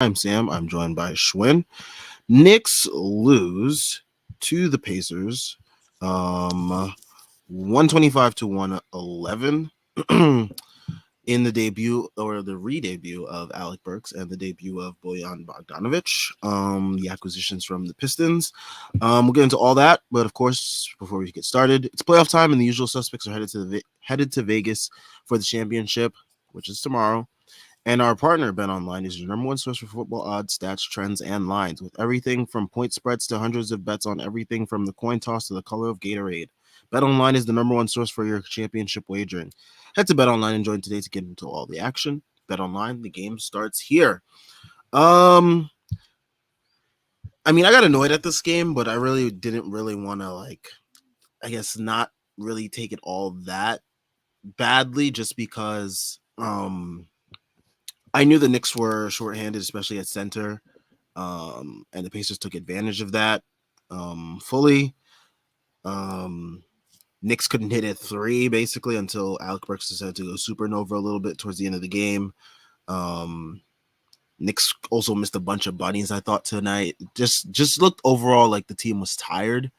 I'm Sam. I'm joined by Schwinn. Knicks lose to the Pacers, 125 to 111 in the debut or the re-debut of Alec Burks and the debut of Bojan Bogdanovic. The acquisitions from the Pistons. We'll get into all that, but of course, before we get started, it's playoff time, and the usual suspects are headed to Vegas for the championship, which is tomorrow. And our partner, Bet Online, is your number one source for football odds, stats, trends, and lines, with everything from point spreads to hundreds of bets on everything from the coin toss to the color of Gatorade. Bet Online is the number one source for your championship wagering. Head to Bet Online and join today to get into all the action. Bet Online, the game starts here. Um, I got annoyed at this game, but I really didn't really want to not really take it all that badly, just because I knew the Knicks were shorthanded, especially at center, and the Pacers took advantage of that fully. Knicks couldn't hit a three basically until Alec Burks decided to go supernova a little bit towards the end of the game. Knicks also missed a bunch of bunnies, I thought, tonight. Just looked overall like the team was tired,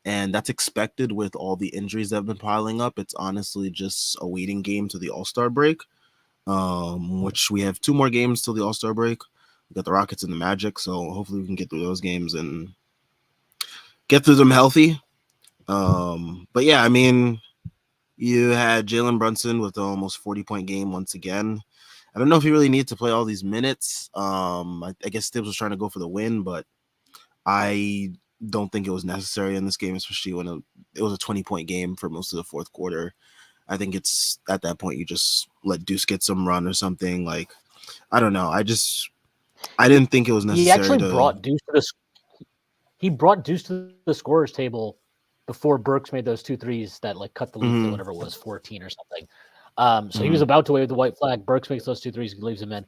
and that's expected with all the injuries that have been piling up. It's honestly just a waiting game to the All-Star break. Which we have two more games till the All-Star break. We got the Rockets and the Magic, so hopefully we can get through those games and get through them healthy. But yeah, you had Jalen Brunson with an almost 40-point game once again. I don't know if he really needed to play all these minutes. I guess Tibbs was trying to go for the win, but I don't think it was necessary in this game, especially when it was a 20-point game for most of the fourth quarter. I think it's at that point you just let Deuce get some run or something. Like, I don't know. I didn't think it was He necessary actually to. brought Deuce to the scorer's table before Burks made those 2 threes that cut the lead to whatever it was, 14 or something. So he was about to wave the white flag. Burks makes those 2 threes, leaves him in.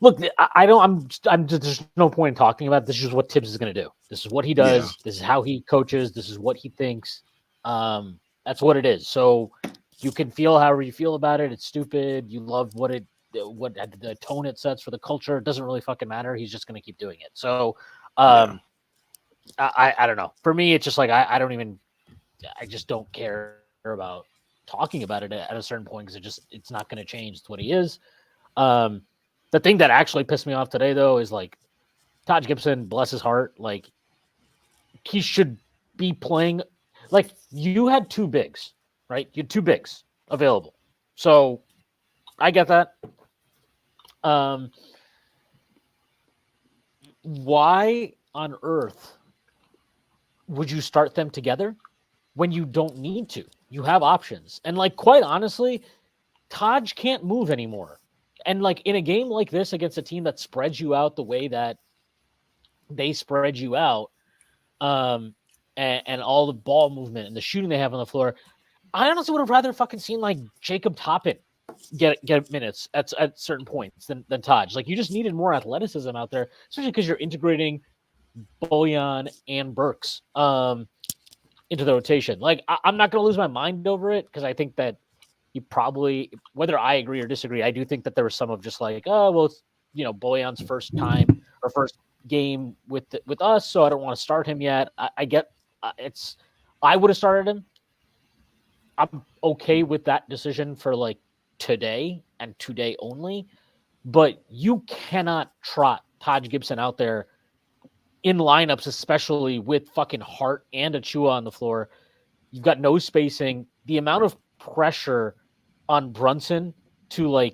Look, I don't. I'm just. There's no point in talking about it. This is just what Tibbs is going to do. This is what he does. Yeah. This is how he coaches. This is what he thinks. That's what it is. So you can feel however you feel about it. It's stupid. You love what the tone it sets for the culture. It doesn't really fucking matter. He's just going to keep doing it. So, I don't know. For me, it's just I don't even. I just don't care about talking about it at a certain point because it's not going to change. It's what he is. The thing that actually pissed me off today, though, is Taj Gibson, bless his heart, he should be playing. You had 2 bigs, right? You had 2 bigs available, so I get that. Why on earth would you start them together when you don't need to? You have options, and quite honestly, Taj can't move anymore. And in a game like this against a team that spreads you out the way that they spread you out, and all the ball movement and the shooting they have on the floor, I honestly would have rather fucking seen Jacob Toppin get minutes at certain points than Taj. You just needed more athleticism out there, especially because you're integrating Bojan and Burks into the rotation. I'm not going to lose my mind over it because I think that you probably, whether I agree or disagree, I do think that there was some of just oh, well, it's, Bojan's first time or first game with us, so I don't want to start him yet. I get it's. I would have started him. I'm okay with that decision for today and today only, but you cannot trot Taj Gibson out there in lineups, especially with fucking Hart and Achua on the floor. You've got no spacing. The amount of pressure on Brunson to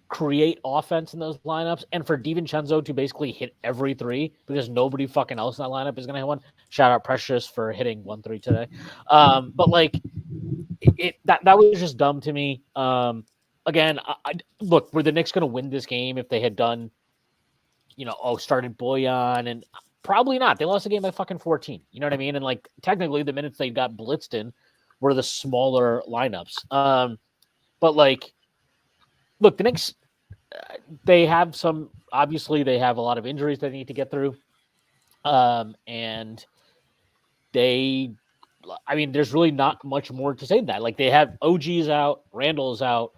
create offense in those lineups, and for DiVincenzo to basically hit every 3 because nobody fucking else in that lineup is going to hit one. Shout out Precious for hitting 1 3 today. But that was just dumb to me. Again, look, were the Knicks going to win this game if they had done, started Bojan? And probably not. They lost the game by fucking 14. You know what I mean? And technically the minutes they got blitzed in were the smaller lineups. But look, the Knicks, they have obviously they have a lot of injuries they need to get through. And there's really not much more to say than that. They have OG's out, Randall is out,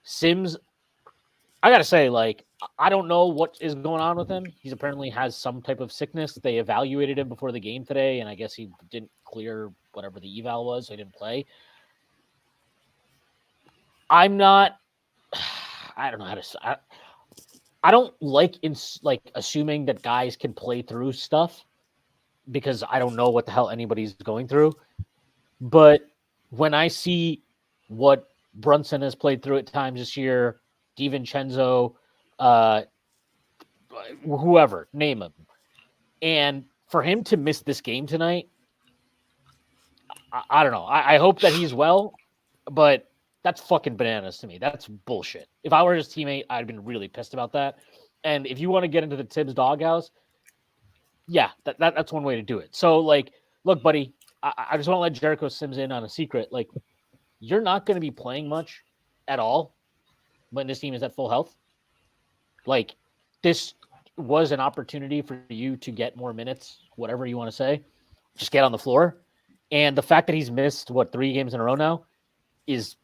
Sims. I got to say, I don't know what is going on with him. He's apparently has some type of sickness. They evaluated him before the game today, and I guess he didn't clear whatever the eval was, so he didn't play. I'm not. I don't know how to. I don't like assuming that guys can play through stuff because I don't know what the hell anybody's going through. But when I see what Brunson has played through at times this year, DiVincenzo, whoever, name him, and for him to miss this game tonight, I don't know. I hope that he's well, but that's fucking bananas to me. That's bullshit. If I were his teammate, I'd have been really pissed about that. And if you want to get into the Tibbs doghouse, yeah, that's one way to do it. So, like, look, buddy, I just want to let Jericho Sims in on a secret. Like, you're not going to be playing much at all when this team is at full health. Like, this was an opportunity for you to get more minutes, whatever you want to say. Just get on the floor. And the fact that he's missed, 3 games in a row now is,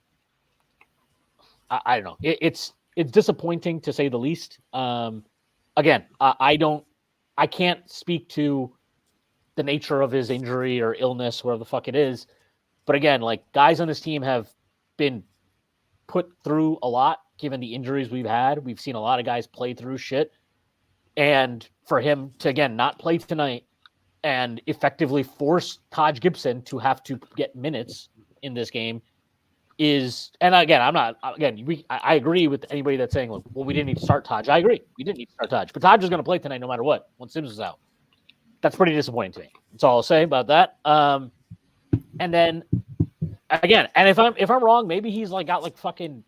I don't know. It's disappointing to say the least. Again, I can't speak to the nature of his injury or illness, whatever the fuck it is. But again, like, guys on this team have been put through a lot given the injuries we've had. We've seen a lot of guys play through shit. And for him to, again, not play tonight and effectively force Taj Gibson to have to get minutes in this game is, and again, I agree with anybody that's saying, well, we didn't need to start Taj. I agree. We didn't need to start Taj. But Taj is going to play tonight no matter what when Sims is out. That's pretty disappointing to me. That's all I'll say about that. And then, again, and if I'm wrong, maybe he's like got like fucking,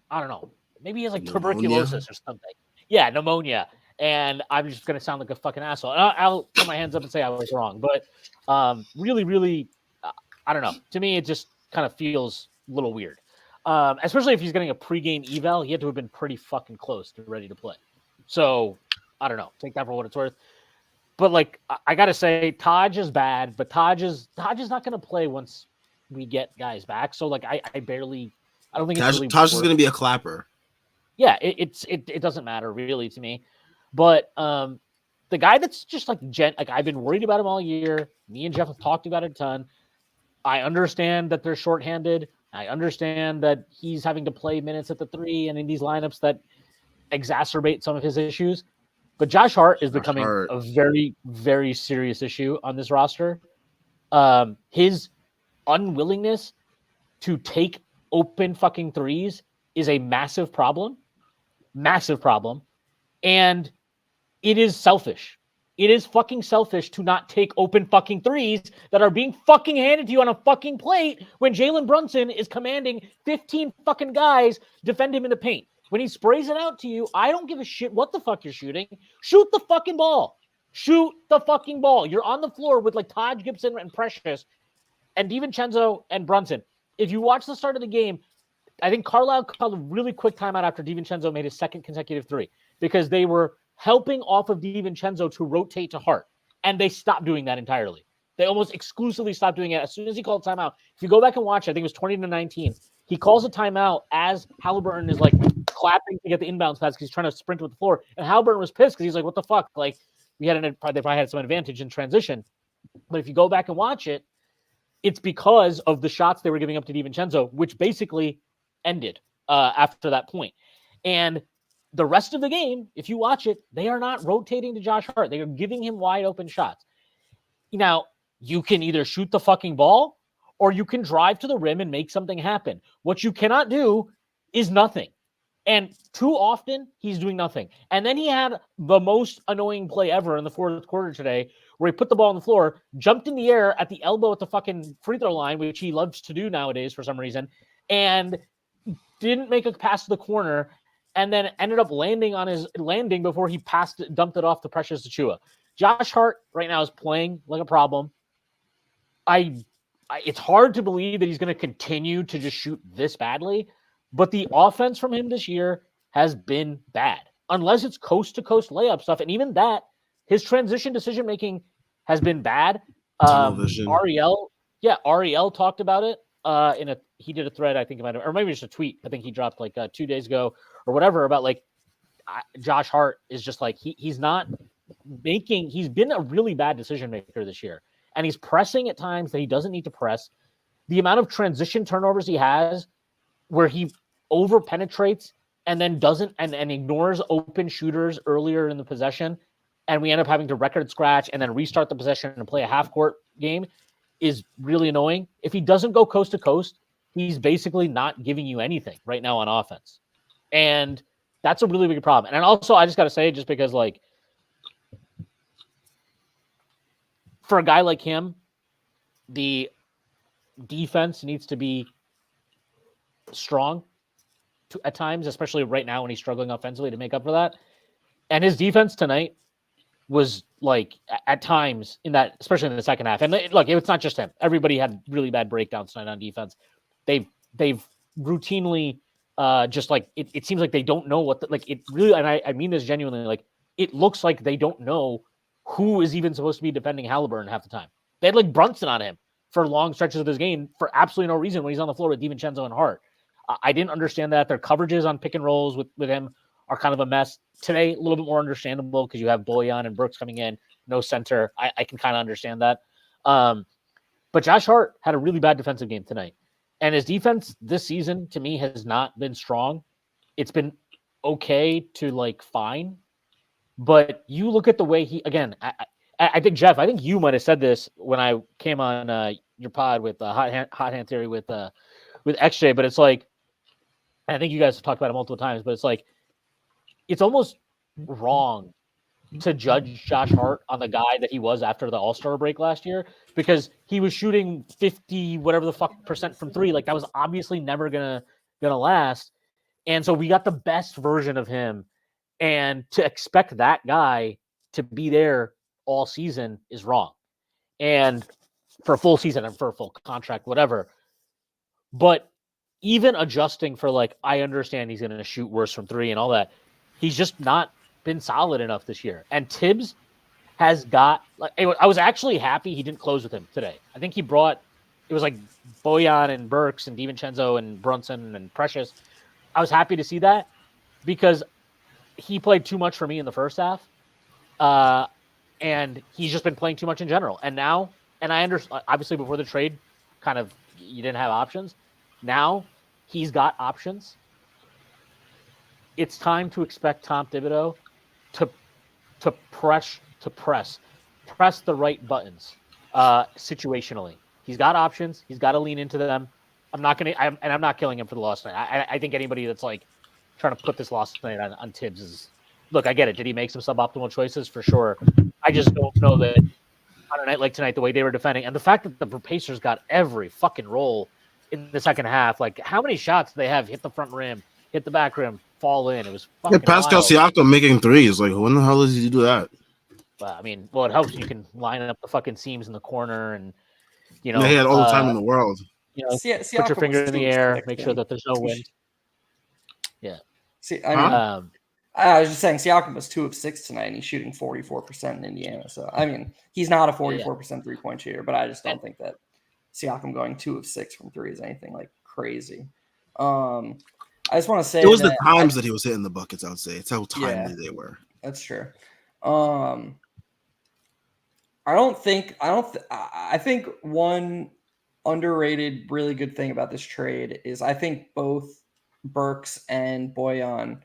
I don't know. Maybe he has like tuberculosis or something. Yeah, pneumonia. And I'm just going to sound like a fucking asshole. And I'll put my hands up and say I was wrong. But really, really, I don't know. To me, it just kind of feels a little weird. Especially if he's getting a pregame eval. He had to have been pretty fucking close to ready to play. So, I don't know. Take that for what it's worth. But, like, I got to say, Taj is bad. But Taj is not going to play once we get guys back. So, like, I don't think it's really Taj is going to be a clapper. Yeah, it doesn't matter really to me. But the guy that's just like I've been worried about him all year. Me and Jeff have talked about it a ton. I understand that they're shorthanded. I understand that he's having to play minutes at the 3 and in these lineups that exacerbate some of his issues. But Josh Hart is becoming a very, very serious issue on this roster. His unwillingness to take open fucking threes is a massive problem. Massive problem. And it is selfish. It is fucking selfish to not take open fucking threes that are being fucking handed to you on a fucking plate when Jalen Brunson is commanding 15 fucking guys defend him in the paint. When he sprays it out to you, I don't give a shit what the fuck you're shooting. Shoot the fucking ball. Shoot the fucking ball. You're on the floor with like Taj Gibson and Precious and DiVincenzo and Brunson. If you watch the start of the game, I think Carlisle called a really quick timeout after DiVincenzo made his second consecutive 3 because they were helping off of DiVincenzo to rotate to Hart, and they stopped doing that entirely. They almost exclusively stopped doing it as soon as he called timeout. If you go back and watch, I think it was 20-19. He calls a timeout as Halliburton is like clapping to get the inbounds pass because he's trying to sprint with the floor, and Halliburton was pissed because he's like, "What the fuck?" Like they probably had some advantage in transition, but if you go back and watch it, it's because of the shots they were giving up to DiVincenzo, which basically ended after that point. And the rest of the game, if you watch it, they are not rotating to Josh Hart. They are giving him wide open shots. Now, you can either shoot the fucking ball or you can drive to the rim and make something happen. What you cannot do is nothing. And too often, he's doing nothing. And then he had the most annoying play ever in the fourth quarter today where he put the ball on the floor, jumped in the air at the elbow at the fucking free throw line, which he loves to do nowadays for some reason, and didn't make a pass to the corner, and then ended up landing on his landing before he dumped it off to Precious Achiuwa. Josh Hart right now is playing like a problem. It's hard to believe that he's going to continue to just shoot this badly, but the offense from him this year has been bad, unless it's coast-to-coast layup stuff, and even that, his transition decision-making has been bad. Ariel talked about it. He did a thread, I think, or maybe just a tweet. I think he dropped like 2 days ago or whatever about like Josh Hart is just like he's not making. He's been a really bad decision maker this year, and he's pressing at times that he doesn't need to press. The amount of transition turnovers he has, where he over penetrates and then doesn't and ignores open shooters earlier in the possession, and we end up having to record scratch and then restart the possession and play a half court game, is really annoying. If he doesn't go coast to coast, he's basically not giving you anything right now on offense. And that's a really big problem. And also, I just got to say, just because, like, for a guy like him, the defense needs to be strong at times, especially right now when he's struggling offensively to make up for that. And his defense tonight was like at times in that, especially in the second half. And look, it's not just him. Everybody had really bad breakdowns tonight on defense. They've routinely just like it seems like they don't know what like it really. And I mean this genuinely. Like it looks like they don't know who is even supposed to be defending Halliburton half the time. They had like Brunson on him for long stretches of this game for absolutely no reason when he's on the floor with DiVincenzo and Hart. I didn't understand that. Their coverages on pick and rolls with him are kind of a mess. Today, a little bit more understandable because you have Bojan and Brooks coming in, no center. I can kind of understand that. But Josh Hart had a really bad defensive game tonight. And his defense this season, to me, has not been strong. It's been okay to, like, fine. But you look at the way he, again, I think, Jeff, I think you might have said this when I came on your pod with Hot Hand Theory with XJ, but it's like, I think you guys have talked about it multiple times, but it's like, it's almost wrong to judge Josh Hart on the guy that he was after the All-Star break last year, because he was shooting 50 whatever the fuck percent from three. Like that was obviously never gonna last. And so we got the best version of him, and to expect that guy to be there all season is wrong. And for a full season and for a full contract, whatever. But even adjusting for, like, I understand he's going to shoot worse from three and all that, he's just not been solid enough this year. And Tibbs has got, like, I was actually happy he didn't close with him today. I think he brought, it was like Bojan and Burks and DiVincenzo and Brunson and Precious. I was happy to see that because he played too much for me in the first half. And he's just been playing too much in general. And now, and I understand, obviously before the trade, kind of, you didn't have options. Now he's got options. It's time to expect Tom Thibodeau to press the right buttons situationally. He's got options. He's got to lean into them. I'm not killing him for the loss tonight. I think anybody that's like trying to put this loss tonight on Tibbs is, look, I get it. Did he make some suboptimal choices? For sure. I just don't know that on a night like tonight, the way they were defending, and the fact that the Pacers got every fucking roll in the second half, like how many shots do they have hit the front rim, hit the back rim, fall in? It was fucking Pascal Siakam making threes. Like, when the hell does he do that? I mean, well, it helps. You can line up the fucking seams in the corner, and he had all the time in the world. Put your finger in the air, make sure that there's no wind. Yeah. See, I mean, I was just saying Siakam was 2 of 6 tonight, and he's shooting 44% in Indiana. So, I mean, he's not a 44% three-point shooter, but I just don't think that Siakam going 2 of 6 from three is anything like crazy. I just want to say it was the times that he was hitting the buckets. I would say it's how timely they were. That's true. I think one underrated, really good thing about this trade is I think both Burks and Bojan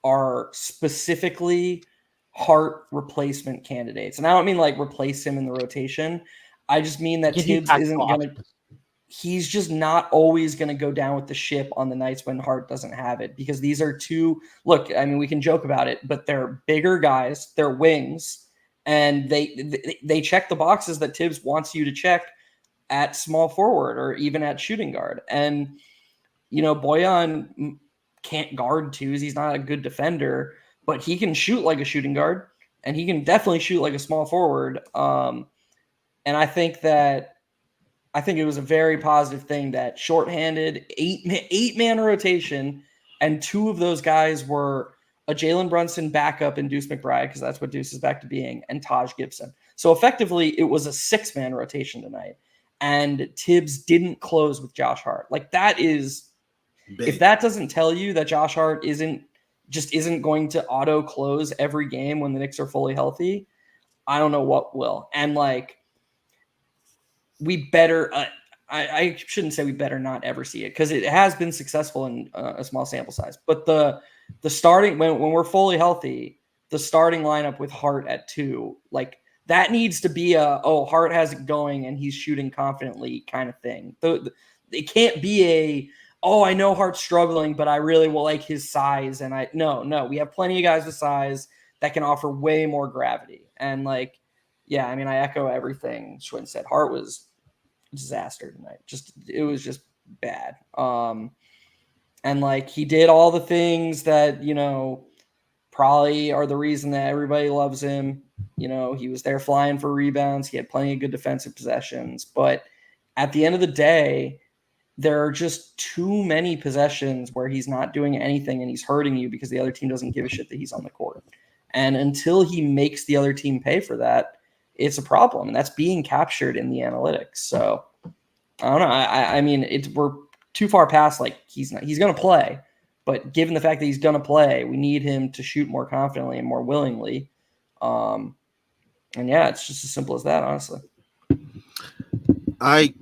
are specifically Hart replacement candidates. And I don't mean like replace him in the rotation. I just mean that Tibbs isn't going to – he's just not always going to go down with the ship on the nights when Hart doesn't have it, because these are two – look, I mean, we can joke about it, but they're bigger guys. They're wings, and they check the boxes that Tibbs wants you to check at small forward or even at shooting guard. And, Bojan can't guard twos. He's not a good defender, but he can shoot like a shooting guard, and he can definitely shoot like a small forward. And I think it was a very positive thing that shorthanded eight-man rotation, and 2 of those guys were a Jalen Brunson backup in Deuce McBride, because that's what Deuce is back to being, and Taj Gibson. So effectively, it was a 6-man rotation tonight, and Tibbs didn't close with Josh Hart. Like, that is big. If that doesn't tell you that Josh Hart isn't just isn't going to auto close every game when the Knicks are fully healthy, I don't know what will. And like, we better, I shouldn't say we better not ever see it, because it has been successful in a small sample size. But the starting, when we're fully healthy, the starting lineup with Hart at 2, like that needs to be Hart has it going and he's shooting confidently kind of thing. It can't be I know Hart's struggling, but I really will like his size. And no, we have plenty of guys with size that can offer way more gravity. And like, yeah, I mean, I echo everything Schwinn said. Hart was a disaster tonight. It was just bad. And like, he did all the things that, probably are the reason that everybody loves him. He was there flying for rebounds. He had plenty of good defensive possessions. But at the end of the day, there are just too many possessions where he's not doing anything and he's hurting you because the other team doesn't give a shit that he's on the court. And until he makes the other team pay for that, it's a problem. And that's being captured in the analytics. So I don't know. I mean, we're too far past, like, he's going to play. But given the fact that he's going to play, we need him to shoot more confidently and more willingly. And yeah, it's just as simple as that, honestly. I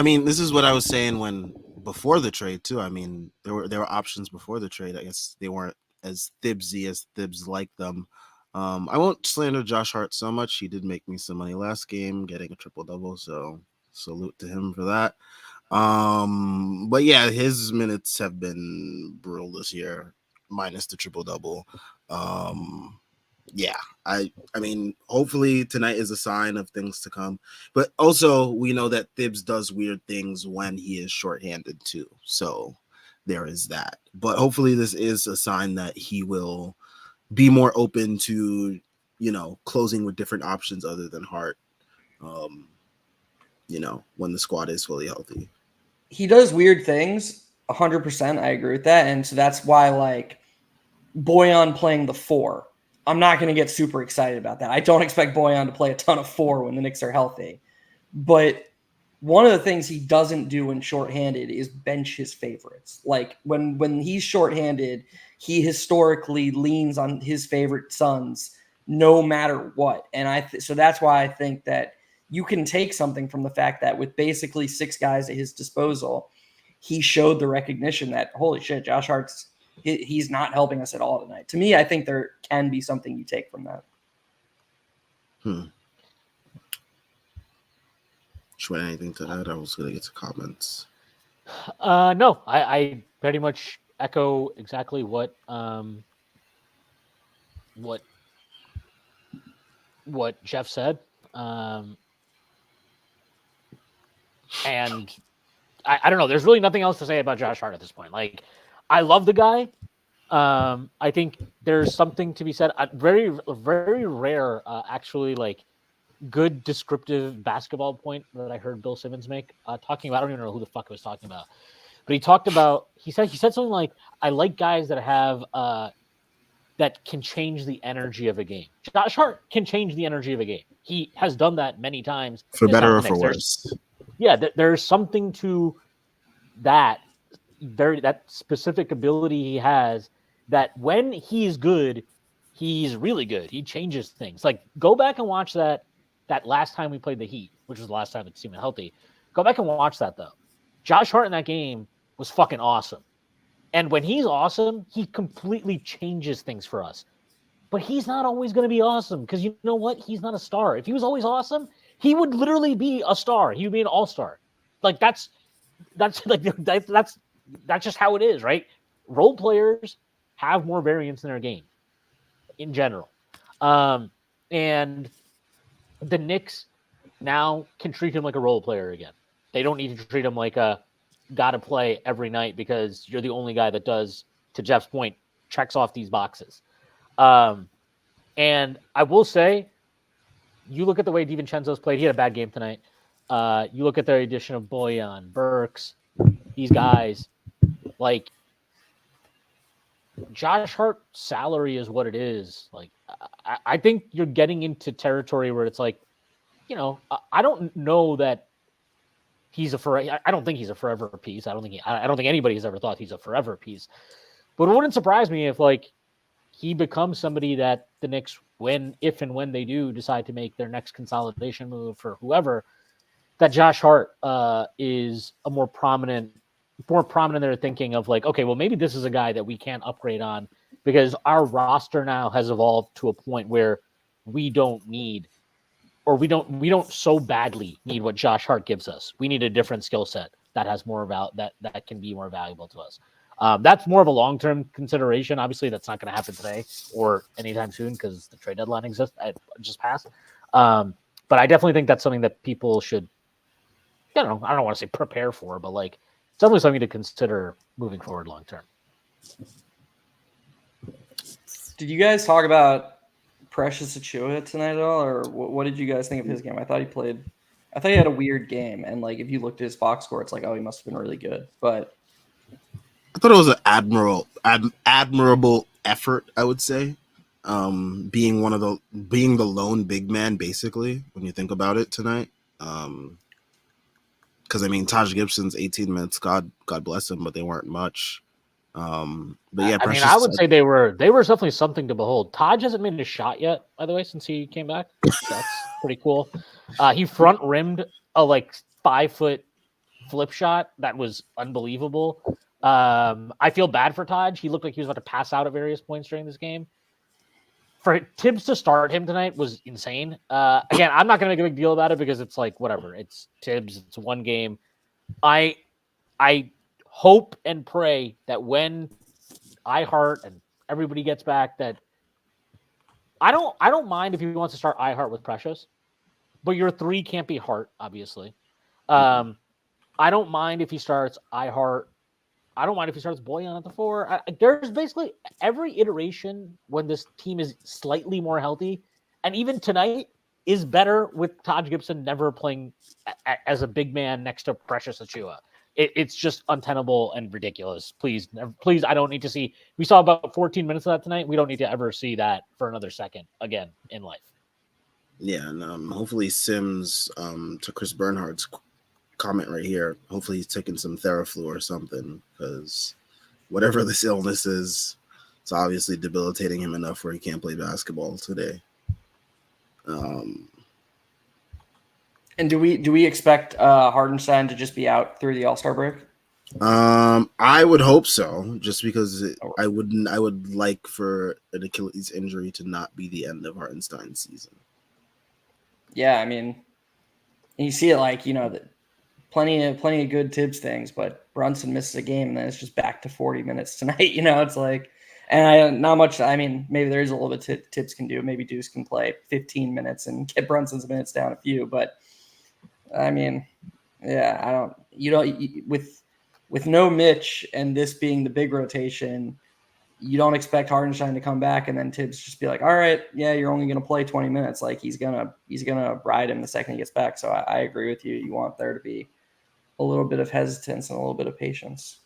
mean, this is what I was saying before the trade too. I mean, there were options before the trade. I guess they weren't as Thibsy as Thibs liked them. I won't slander Josh Hart so much. He did make me some money last game, getting a triple-double, so salute to him for that. But yeah, his minutes have been brutal this year, minus the triple-double. Yeah, I mean, hopefully tonight is a sign of things to come. But also, we know that Thibs does weird things when he is shorthanded too. So there is that. But hopefully this is a sign that he will be more open to, closing with different options other than Hart, when the squad is fully healthy. He does weird things, 100%. I agree with that. And so that's why, like, Bojan playing the 4, I'm not going to get super excited about that. I don't expect Bojan to play a ton of 4 when the Knicks are healthy. But one of the things he doesn't do when shorthanded is bench his favorites. Like, when he's shorthanded, he historically leans on his favorite sons no matter what. And so that's why I think that you can take something from the fact that with basically 6 guys at his disposal, he showed the recognition that, holy shit, Josh Hart's, he's not helping us at all tonight. To me, I think there can be something you take from that. Should anything to add? I was going to get to comments. No, I pretty much echo exactly what Jeff said. And I don't know. There's really nothing else to say about Josh Hart at this point. Like, I love the guy. I think there's something to be said. Very, very rare, actually, like, good descriptive basketball point that I heard Bill Simmons make, talking about, I don't even know who the fuck he was talking about, but he said something like, I like guys that have, that can change the energy of a game. Josh Hart can change the energy of a game. He has done that many times. For better or for worse. There's something to that specific ability he has, that when he's good, he's really good. He changes things. Like, go back and watch that last time we played the Heat, which was the last time the team was healthy. Go back and watch that, though. Josh Hart in that game was fucking awesome. And when he's awesome, he completely changes things for us. But he's not always going to be awesome, because you know what? He's not a star. If he was always awesome, he would literally be a star. He would be an all-star. Like, that's just how it is, right? Role players have more variance in their game in general. And the Knicks now can treat him like a role player again. They don't need to treat him like a gotta play every night because you're the only guy that does, to Jeff's point, checks off these boxes. And I will say, you look at the way DiVincenzo's played, he had a bad game tonight. You look at the addition of Bojan, Burks, these guys, like, Josh Hart's salary is what it is. Like, I think you're getting into territory where it's like, I don't know that I don't think he's a forever piece. I don't think anybody has ever thought he's a forever piece. But it wouldn't surprise me if like he becomes somebody that the Knicks, if and when they do decide to make their next consolidation move for whoever, that Josh Hart is a more prominent in their thinking of like, okay, well maybe this is a guy that we can't upgrade on because our roster now has evolved to a point where we don't so badly need what Josh Hart gives us. We need a different skill set that has more that can be more valuable to us. That's more of a long-term consideration. Obviously, that's not going to happen today or anytime soon because the trade deadline just passed. But I definitely think that's something that people should, I don't want to say prepare for, but like it's definitely something to consider moving forward long-term. Did you guys talk about Precious Achiuwa tonight at all, or what did you guys think of his game? I thought he had a weird game, and like if you looked at his box score, it's like, oh, he must have been really good. But I thought it was an admirable effort, I would say. Being the lone big man, basically, when you think about it tonight. Because I mean, Taj Gibson's 18 minutes, God bless him, but they weren't much. But yeah, I mean, I would say they were definitely something to behold. Taj hasn't made a shot yet, by the way, since he came back. That's pretty cool. He front rimmed a like 5-foot flip shot that was unbelievable. I feel bad for Taj. He looked like he was about to pass out at various points during this game. For Tibbs to start him tonight was insane. Again, I'm not going to make a big deal about it because it's like whatever. It's Tibbs. It's one game. I hope and pray that when iHeart and everybody gets back, that I don't mind if he wants to start iHeart with Precious, but your 3 can't be Hart, obviously. I don't mind if he starts iHeart. I don't mind if he starts Boyan at the 4. There's basically every iteration when this team is slightly more healthy, and even tonight is better with Taj Gibson never playing as a big man next to Precious Achiuwa. It's just untenable and ridiculous. Please, I don't need to see. We saw about 14 minutes of that tonight. We don't need to ever see that for another second again in life. Yeah, and hopefully Sims, to Chris Bernhardt's comment right here, hopefully he's taking some Theraflu or something, because whatever this illness is, it's obviously debilitating him enough where he can't play basketball today. And do we expect Hardenstein to just be out through the All-Star break? I would hope so, just because I would like for an Achilles injury to not be the end of Hardenstein's season. Yeah, I mean, you see it like, plenty of good Tibbs things, but Brunson misses a game and then it's just back to 40 minutes tonight. It's like, and not much. I mean, maybe there is a little bit Tibbs can do. Maybe Deuce can play 15 minutes and get Brunson's minutes down a few. But I mean, yeah, with no Mitch and this being the big rotation, you don't expect Hardenstein to come back and then Tibbs just be like, all right, yeah, you're only going to play 20 minutes. Like he's going to ride him the second he gets back. So I agree with you. You want there to be a little bit of hesitance and a little bit of patience.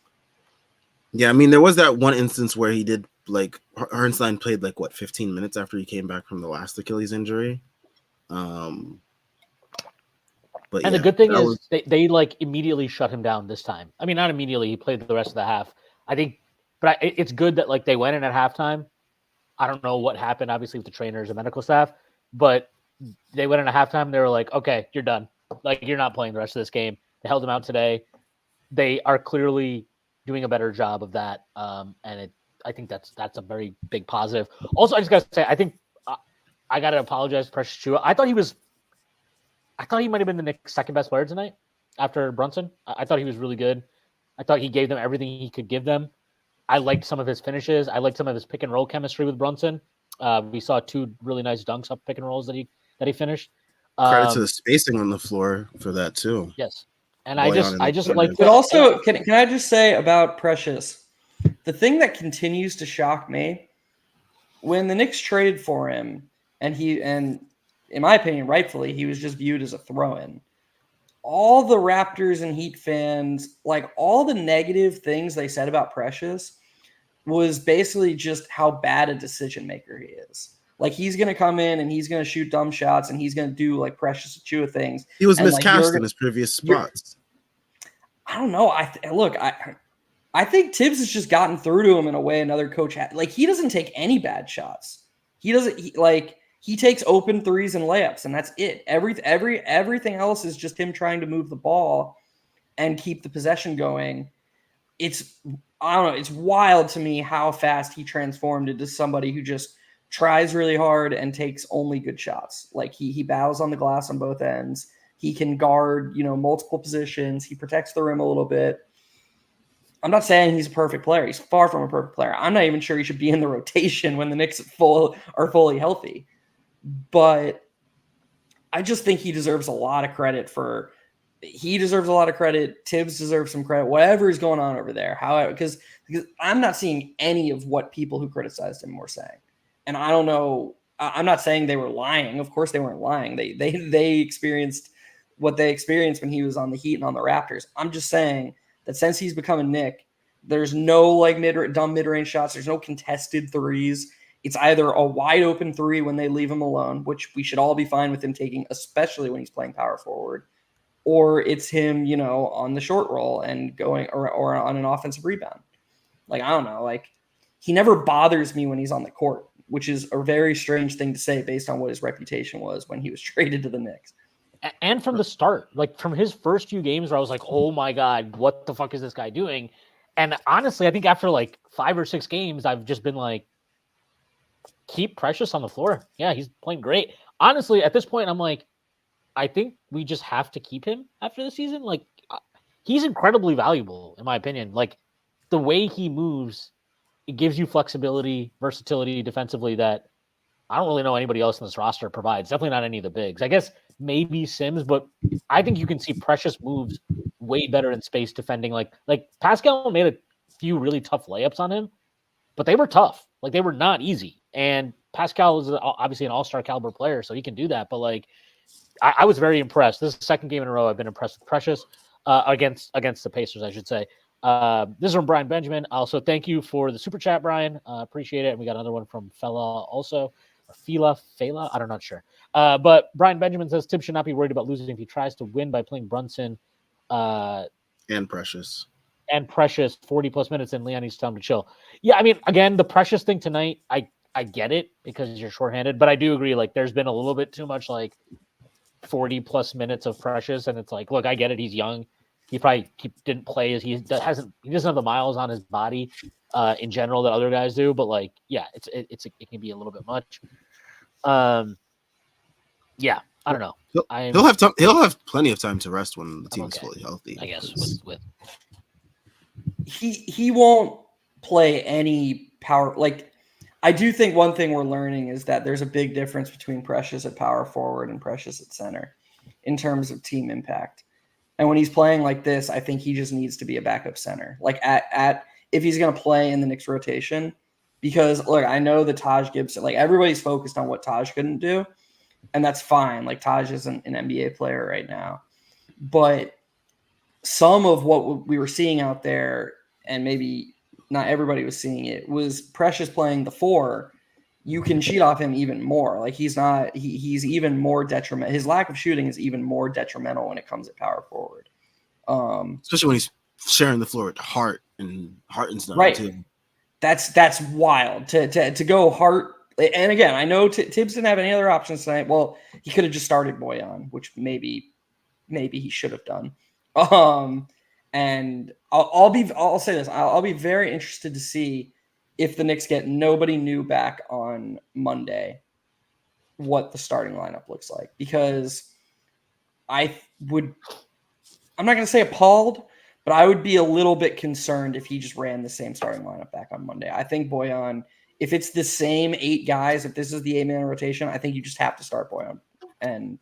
Yeah, I mean, there was that one instance where he did, like, Hardenstein played, 15 minutes after he came back from the last Achilles injury. But the good thing is they immediately shut him down this time. I mean, not immediately. He played the rest of the half. I think, but it's good that they went in at halftime. I don't know what happened, obviously, with the trainers and medical staff, but they went in at halftime. They were like, okay, you're done. You're not playing the rest of this game. They held him out today. They are clearly doing a better job of that. And I think that's a very big positive. Also, I just got to say, I think I got to apologize to Precious Achiuwa. I thought he might have been the Knicks' second best player tonight after Brunson. I thought he was really good. I thought he gave them everything he could give them. I liked some of his finishes. I liked some of his pick and roll chemistry with Brunson. We saw 2 really nice dunks up pick and rolls that he finished. Credit to the spacing on the floor for that too. Yes, and I just like. But also, can I just say about Precious, the thing that continues to shock me when the Knicks traded for him, and in my opinion, rightfully, he was just viewed as a throw-in. All the Raptors and Heat fans, all the negative things they said about Precious was basically just how bad a decision maker he is. He's going to come in and he's going to shoot dumb shots and he's going to do Precious Achiuwa things. He was miscast in his previous spots. I don't know. I think Tibbs has just gotten through to him in a way another coach had. Like, he doesn't take any bad shots. He doesn't he takes open threes and layups, and that's it. Everything else is just him trying to move the ball and keep the possession going. I don't know, it's wild to me how fast he transformed into somebody who just tries really hard and takes only good shots. Like, he battles on the glass on both ends. He can guard, multiple positions. He protects the rim a little bit. I'm not saying he's a perfect player. He's far from a perfect player. I'm not even sure he should be in the rotation when the Knicks are fully healthy. But I just think he deserves a lot of credit Tibbs deserves some credit. Whatever is going on over there. Because I'm not seeing any of what people who criticized him were saying. And I don't know. I'm not saying they were lying. Of course they weren't lying. They experienced what they experienced when he was on the Heat and on the Raptors. I'm just saying that since he's become a Knick, there's no dumb mid-range shots. There's no contested threes. It's either a wide open three when they leave him alone, which we should all be fine with him taking, especially when he's playing power forward, or it's him, on the short roll and going or on an offensive rebound. Like, I don't know. Like, he never bothers me when he's on the court, which is a very strange thing to say based on what his reputation was when he was traded to the Knicks. And from the start, like from his first few games where I was like, oh my God, what the fuck is this guy doing? And honestly, I think after like 5 or 6 games, I've just been like, keep Precious on the floor. Yeah, he's playing great. Honestly, at this point, I'm like, I think we just have to keep him after the season. Like, he's incredibly valuable, in my opinion. Like, the way he moves, it gives you flexibility, versatility defensively that I don't really know anybody else in this roster provides. Definitely not any of the bigs. I guess maybe Sims, but I think you can see Precious moves way better in space defending. Like Pascal made a few really tough layups on him, but they were tough. Like, they were not easy. And Pascal is obviously an all-star caliber player, so he can do that. But like, I was very impressed. This is the second game in a row I've been impressed with Precious against the Pacers, I should say. This is from Brian Benjamin. Also, thank you for the super chat, Brian. Appreciate it. And we got another one from Fela also. Or Fela? I'm not sure. But Brian Benjamin says Tibbs should not be worried about losing if he tries to win by playing Brunson and Precious 40 plus minutes, and Leon needs time to chill. Yeah, I mean, again, the Precious thing tonight, I get it because you're shorthanded, but I do agree. Like, there's been a little bit too much like 40 plus minutes of Precious, and it's like, look, I get it. He's young. He didn't play as he doesn't have the miles on his body in general that other guys do. But like, yeah, it can be a little bit much. Yeah, I don't know. He'll have plenty of time to rest when the team's fully healthy. I guess with he won't play any power. Like, I do think one thing we're learning is that there's a big difference between Precious at power forward and Precious at center in terms of team impact. And when he's playing like this, I think he just needs to be a backup center. Like, if he's going to play in the Knicks rotation, because look, I know that Taj Gibson, like, everybody's focused on what Taj couldn't do, and that's fine. Like, Taj isn't an NBA player right now, but some of what we were seeing out there, and maybe not everybody was seeing it, was Precious playing the 4. You can cheat off him even more. Like, he's even more detrimental. His lack of shooting is even more detrimental when it comes at power forward. Especially when he's sharing the floor with Hart and Harten's not right. too. That's wild to go Hart. And again, I know Tibbs didn't have any other options tonight. Well, he could have just started Bojan, which maybe he should have done. And I'll say this. I'll be very interested to see if the Knicks get nobody new back on Monday, what the starting lineup looks like. Because I'm not going to say appalled, but I would be a little bit concerned if he just ran the same starting lineup back on Monday. I think Bojan, if it's the same 8 guys, if this is the 8-man rotation, I think you just have to start Bojan. And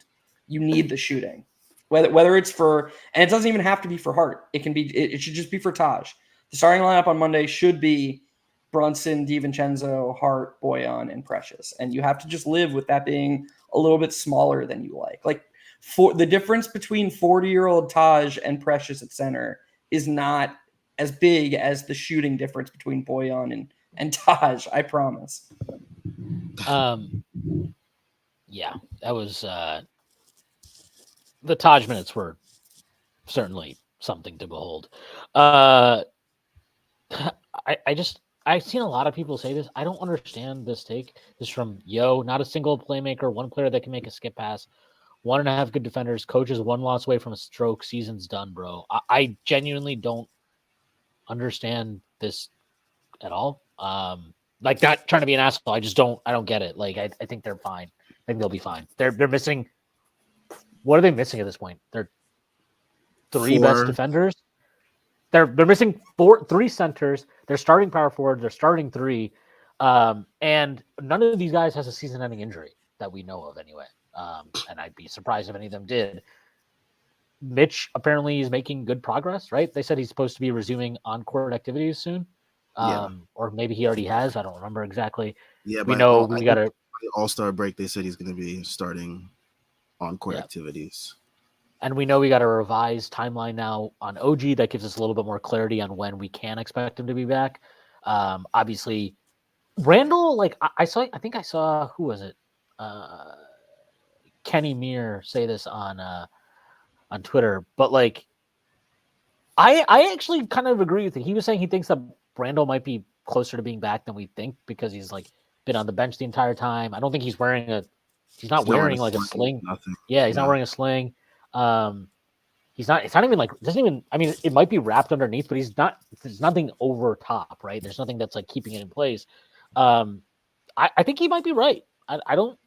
you need the shooting. Whether it's for, and it doesn't even have to be for Hart. It should just be for Taj. The starting lineup on Monday should be Brunson, DiVincenzo, Hart, Bojan, and Precious. And you have to just live with that being a little bit smaller than you like. Like, for the difference between 40-year-old Taj and Precious at center is not as big as the shooting difference between Bojan and Taj, I promise. Yeah, that was the Taj minutes were certainly something to behold. I've seen a lot of people say this. I don't understand this take. This is from not a single playmaker, one player that can make a skip pass, 1.5 good defenders, coaches 1 loss away from a stroke, season's done, bro. I genuinely don't understand this at all. Like, not trying to be an asshole. I don't get it. Like, I think they're fine. I think they'll be fine. They're missing. What are they missing at this point? They're 3 best defenders. They're missing 3 centers. They're starting power forwards. They're starting 3, and none of these guys has a season-ending injury that we know of, anyway. And I'd be surprised if any of them did. Mitch apparently is making good progress, right? They said he's supposed to be resuming on-court activities soon, or maybe he already has. I don't remember exactly. Yeah, we know we got a All-Star break. They said he's going to be starting on-court activities. And we know we got a revised timeline now on OG that gives us a little bit more clarity on when we can expect him to be back. Obviously, Randall, like I think I saw, who was it? Kenny Meir say this on Twitter, but like I actually kind of agree with it. He was saying he thinks that Randall might be closer to being back than we think because he's like been on the bench the entire time. I don't think he's wearing not wearing like a sling. Nothing. Yeah, he's not wearing a sling. It's not even like, I mean, it might be wrapped underneath, but there's nothing over top, right? There's nothing that's like keeping it in place. I think he might be right. I don't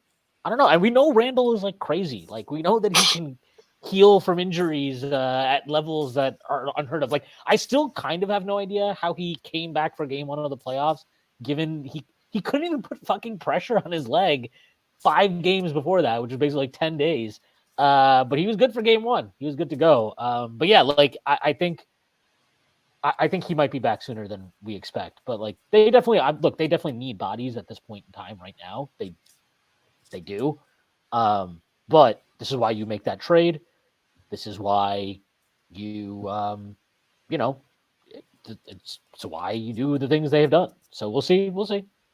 know. And we know Randall is like crazy. Like, we know that he can heal from injuries at levels that are unheard of. Like, I still kind of have no idea how he came back for game 1 of the playoffs, given he couldn't even put fucking pressure on his leg 5 games before that, which was basically like 10 days. But he was good for game 1. He was good to go. But yeah, like I think he might be back sooner than we expect. But like they definitely need bodies at this point in time right now. They do. But this is why you make that trade. This is why you it's why you do the things they have done. So we'll see.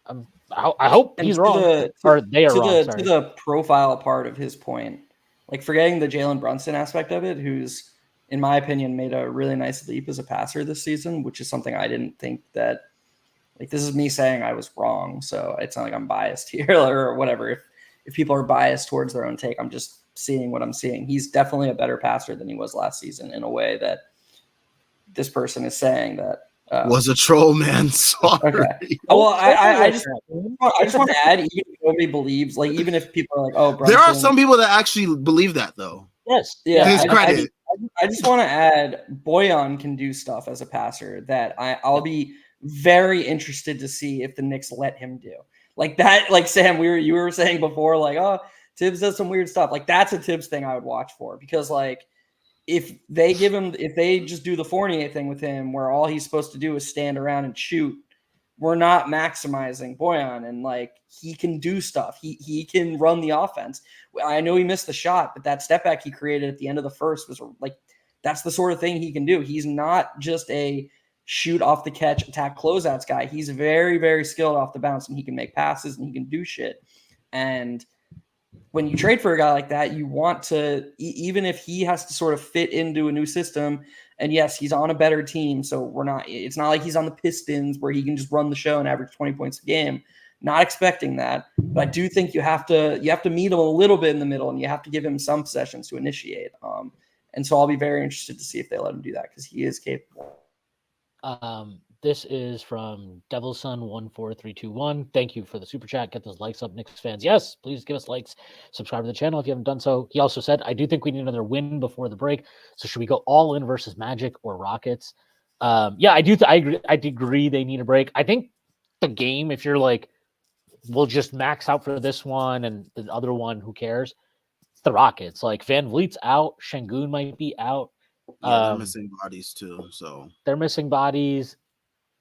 I hope he's wrong, or they are wrong. To the profile part of his point, like forgetting the Jalen Brunson aspect of it, who's, in my opinion, made a really nice leap as a passer this season, which is something I didn't think that, like, this is me saying I was wrong. So it's not like I'm biased here or whatever. If people are biased towards their own take, I'm just seeing what I'm seeing. He's definitely a better passer than he was last season in a way that this person is saying that. Was a troll, man. Sorry. Okay. Well, I just want to add, even if nobody believes, like, even if people are like, "Oh, Brunson," there are some people that actually believe that, though. Yes. Yeah. His credit. I just want to add, Bojan can do stuff as a passer that I'll be very interested to see if the Knicks let him do. Like that, like Sam, you were saying before, like, oh, Tibbs does some weird stuff. Like, that's a Tibbs thing I would watch for, because like, if they just do the Fournier thing with him, where all he's supposed to do is stand around and shoot, we're not maximizing Bojan, and like, he can do stuff. He can run the offense. I know he missed the shot, but that step back he created at the end of the first was like, that's the sort of thing he can do. He's not just a shoot off the catch, attack closeouts guy. He's very, very skilled off the bounce, and he can make passes and he can do shit. And when you trade for a guy like that, you want to, even if he has to sort of fit into a new system, and yes, he's on a better team, so it's not like he's on the Pistons where he can just run the show and average 20 points a game. Not expecting that, but I do think you have to meet him a little bit in the middle, and you have to give him some possessions to initiate. And so I'll be very interested to see if they let him do that, because he is capable. This is from DevilSun14321. Thank you for the super chat. Get those likes up, Knicks fans. Yes, please give us likes. Subscribe to the channel if you haven't done so. He also said, I do think we need another win before the break. So should we go all in versus Magic or Rockets? Yeah, I do. I agree. I agree they need a break. I think the game, if you're like, we'll just max out for this one and the other one, who cares? It's the Rockets. Like, Van Vliet's out. Şengün might be out. Yeah, they're missing bodies too. So they're missing bodies.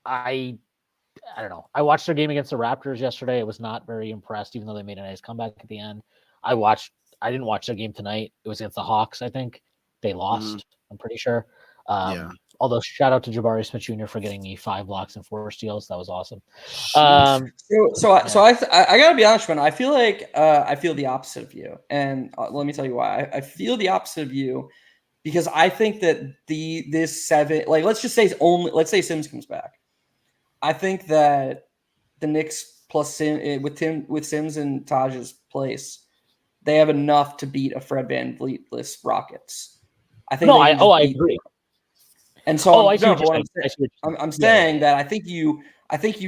I don't know. I watched their game against the Raptors yesterday. I was not very impressed, even though they made a nice comeback at the end. I didn't watch their game tonight. It was against the Hawks, I think. They lost, I'm pretty sure. Yeah. Although, shout out to Jabari Smith Jr. for getting me 5 blocks and 4 steals. That was awesome. So I gotta be honest, man. I feel like I feel the opposite of you, and let me tell you why. I feel the opposite of you, because I think that this 7, like, let's say Sims comes back. I think that the Knicks plus with Sims and Taj's place, they have enough to beat a Fred VanVleet-less Rockets. I think No, they can just I beat. agree. And so I see what you're saying. I'm Yeah, saying that I think you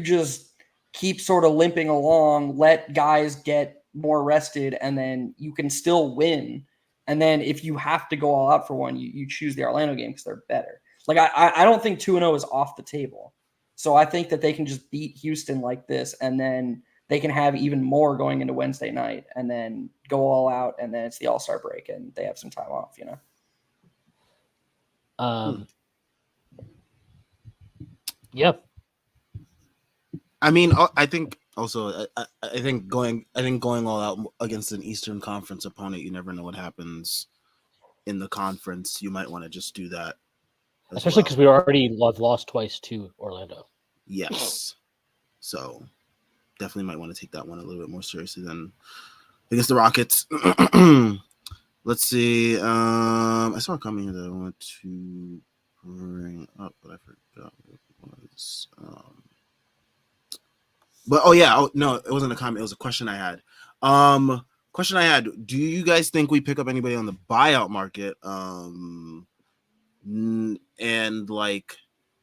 just keep sort of limping along, let guys get more rested, and then you can still win. And then if you have to go all out for one, you choose the Orlando game because they're better. Like I don't think 2-0 is off the table. So I think that they can just beat Houston like this, and then they can have even more going into Wednesday night, and then go all out, and then it's the All-Star break, and they have some time off. Yep. I mean, I think also, I think going all out against an Eastern Conference opponent, you never know what happens in the conference. You might want to just do that, Especially because we already lost twice to Orlando. Yes, so definitely might want to take that one a little bit more seriously than against the Rockets. Let's see. I saw a comment here that I wanted to bring up, but I forgot what it was. But no, it wasn't a comment. It was a question I had. Do you guys think we pick up anybody on the buyout market? And like,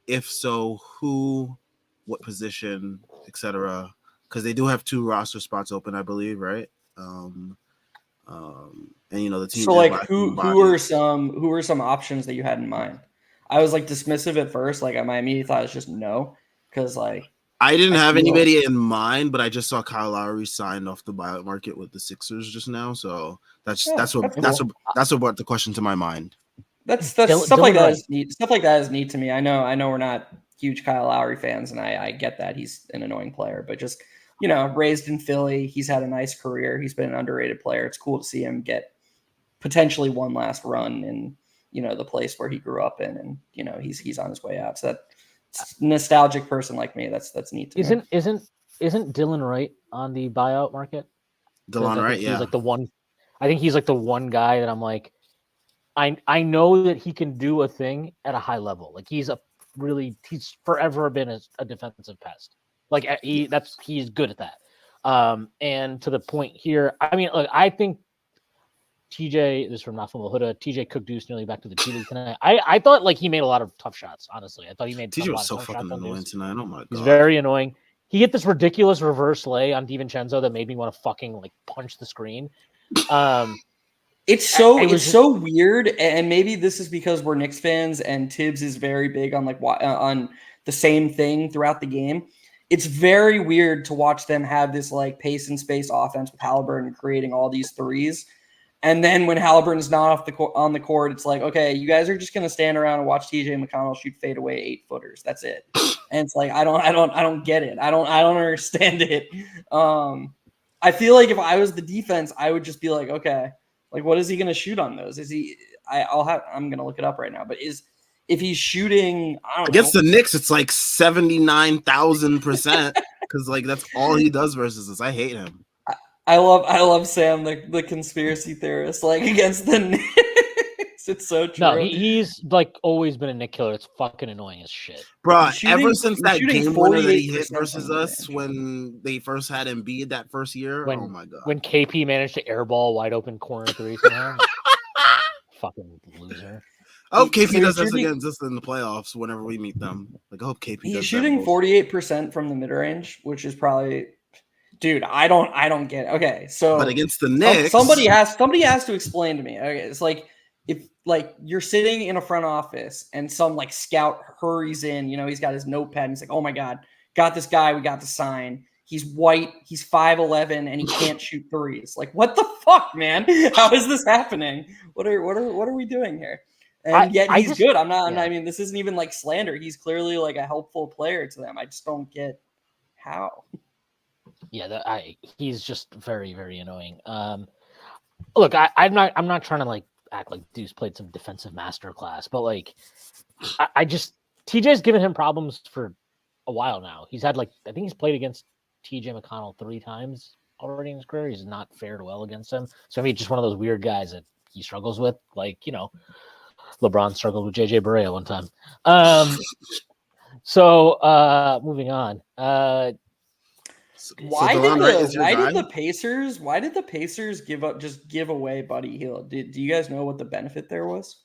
if so, who, what position, etc. Because they do have 2 roster spots open, I believe, right? And the team. So like who are some options that you had in mind? I was like dismissive at first. Like my immediate thought is just no, because like I didn't have anybody in mind, but I just saw Kyle Lowry signed off the buyout market with the Sixers just now, so that's what brought the question to my mind. That's stuff like that is neat. Stuff like that is neat to me. I know we're not huge Kyle Lowry fans, and I get that he's an annoying player, but just raised in Philly, he's had a nice career. He's been an underrated player. It's cool to see him get potentially one last run in the place where he grew up in, and he's on his way out. So that nostalgic person like me, that's neat to me. Isn't Dylan Wright on the buyout market? Dylan Wright, yeah. He's like the one. I think he's like the one guy that I'm like, I know that he can do a thing at a high level. Like he's forever been a defensive pest. Like he's good at that. And to the point here, I mean, look, I think TJ, this is from Nafuma Huda, TJ cooked Deuce nearly back to the G League tonight. I thought like he made a lot of tough shots, honestly. I thought he made TJ was so fucking annoying tonight. Oh my god. He's very annoying. He hit this ridiculous reverse lay on DiVincenzo that made me want to fucking like punch the screen. It's so weird, and maybe this is because we're Knicks fans and Tibbs is very big on on the same thing throughout the game. It's very weird to watch them have this like pace and space offense with Halliburton creating all these threes, and then when Halliburton's not on the court, it's like, okay, you guys are just gonna stand around and watch TJ McConnell shoot fadeaway 8-footers. That's it. And it's like I don't get it. I don't understand it. I feel like if I was the defense, I would just be like, okay. Like, what is he going to shoot on those? Is he? I'm going to look it up right now. But if he's shooting, I don't against know. the Knicks, it's like 79,000% because like that's all he does versus us. I hate him. I love Sam, the conspiracy theorist, like against the Knicks. It's so true. No, he's like always been a Knick killer. It's fucking annoying as shit, bro. Ever since that game winner that he hit versus us when they first had Embiid that first year, oh my god! When KP managed to airball wide open corner 3 somehow, fucking loser. I hope KP does this against us in the playoffs whenever we meet them. Like I hope KP. He's shooting 48% from the mid range, which is probably. Dude, I don't get it. Okay, so but against the Knicks, somebody has to explain to me. Okay, it's like if like you're sitting in a front office and some like scout hurries in, he's got his notepad and he's like, oh my god, got this guy, we got to sign. He's white, he's 5'11", and he can't shoot threes. Like, what the fuck, man? How is this happening? What are we doing here? And yet he's good. I mean, this isn't even like slander. He's clearly like a helpful player to them. I just don't get how. Yeah, he's just very, very annoying. Look, I'm not trying to like act like Deuce played some defensive masterclass, but like, I just TJ's given him problems for a while now. He's had like I think he's played against TJ McConnell 3 times already in his career. He's not fared well against him, so I mean, just one of those weird guys that he struggles with, like LeBron struggled with JJ Barea one time. So moving on. Why Delon Wright is your why guy? did the Pacers give away Buddy Hield? Do you guys know what the benefit there was?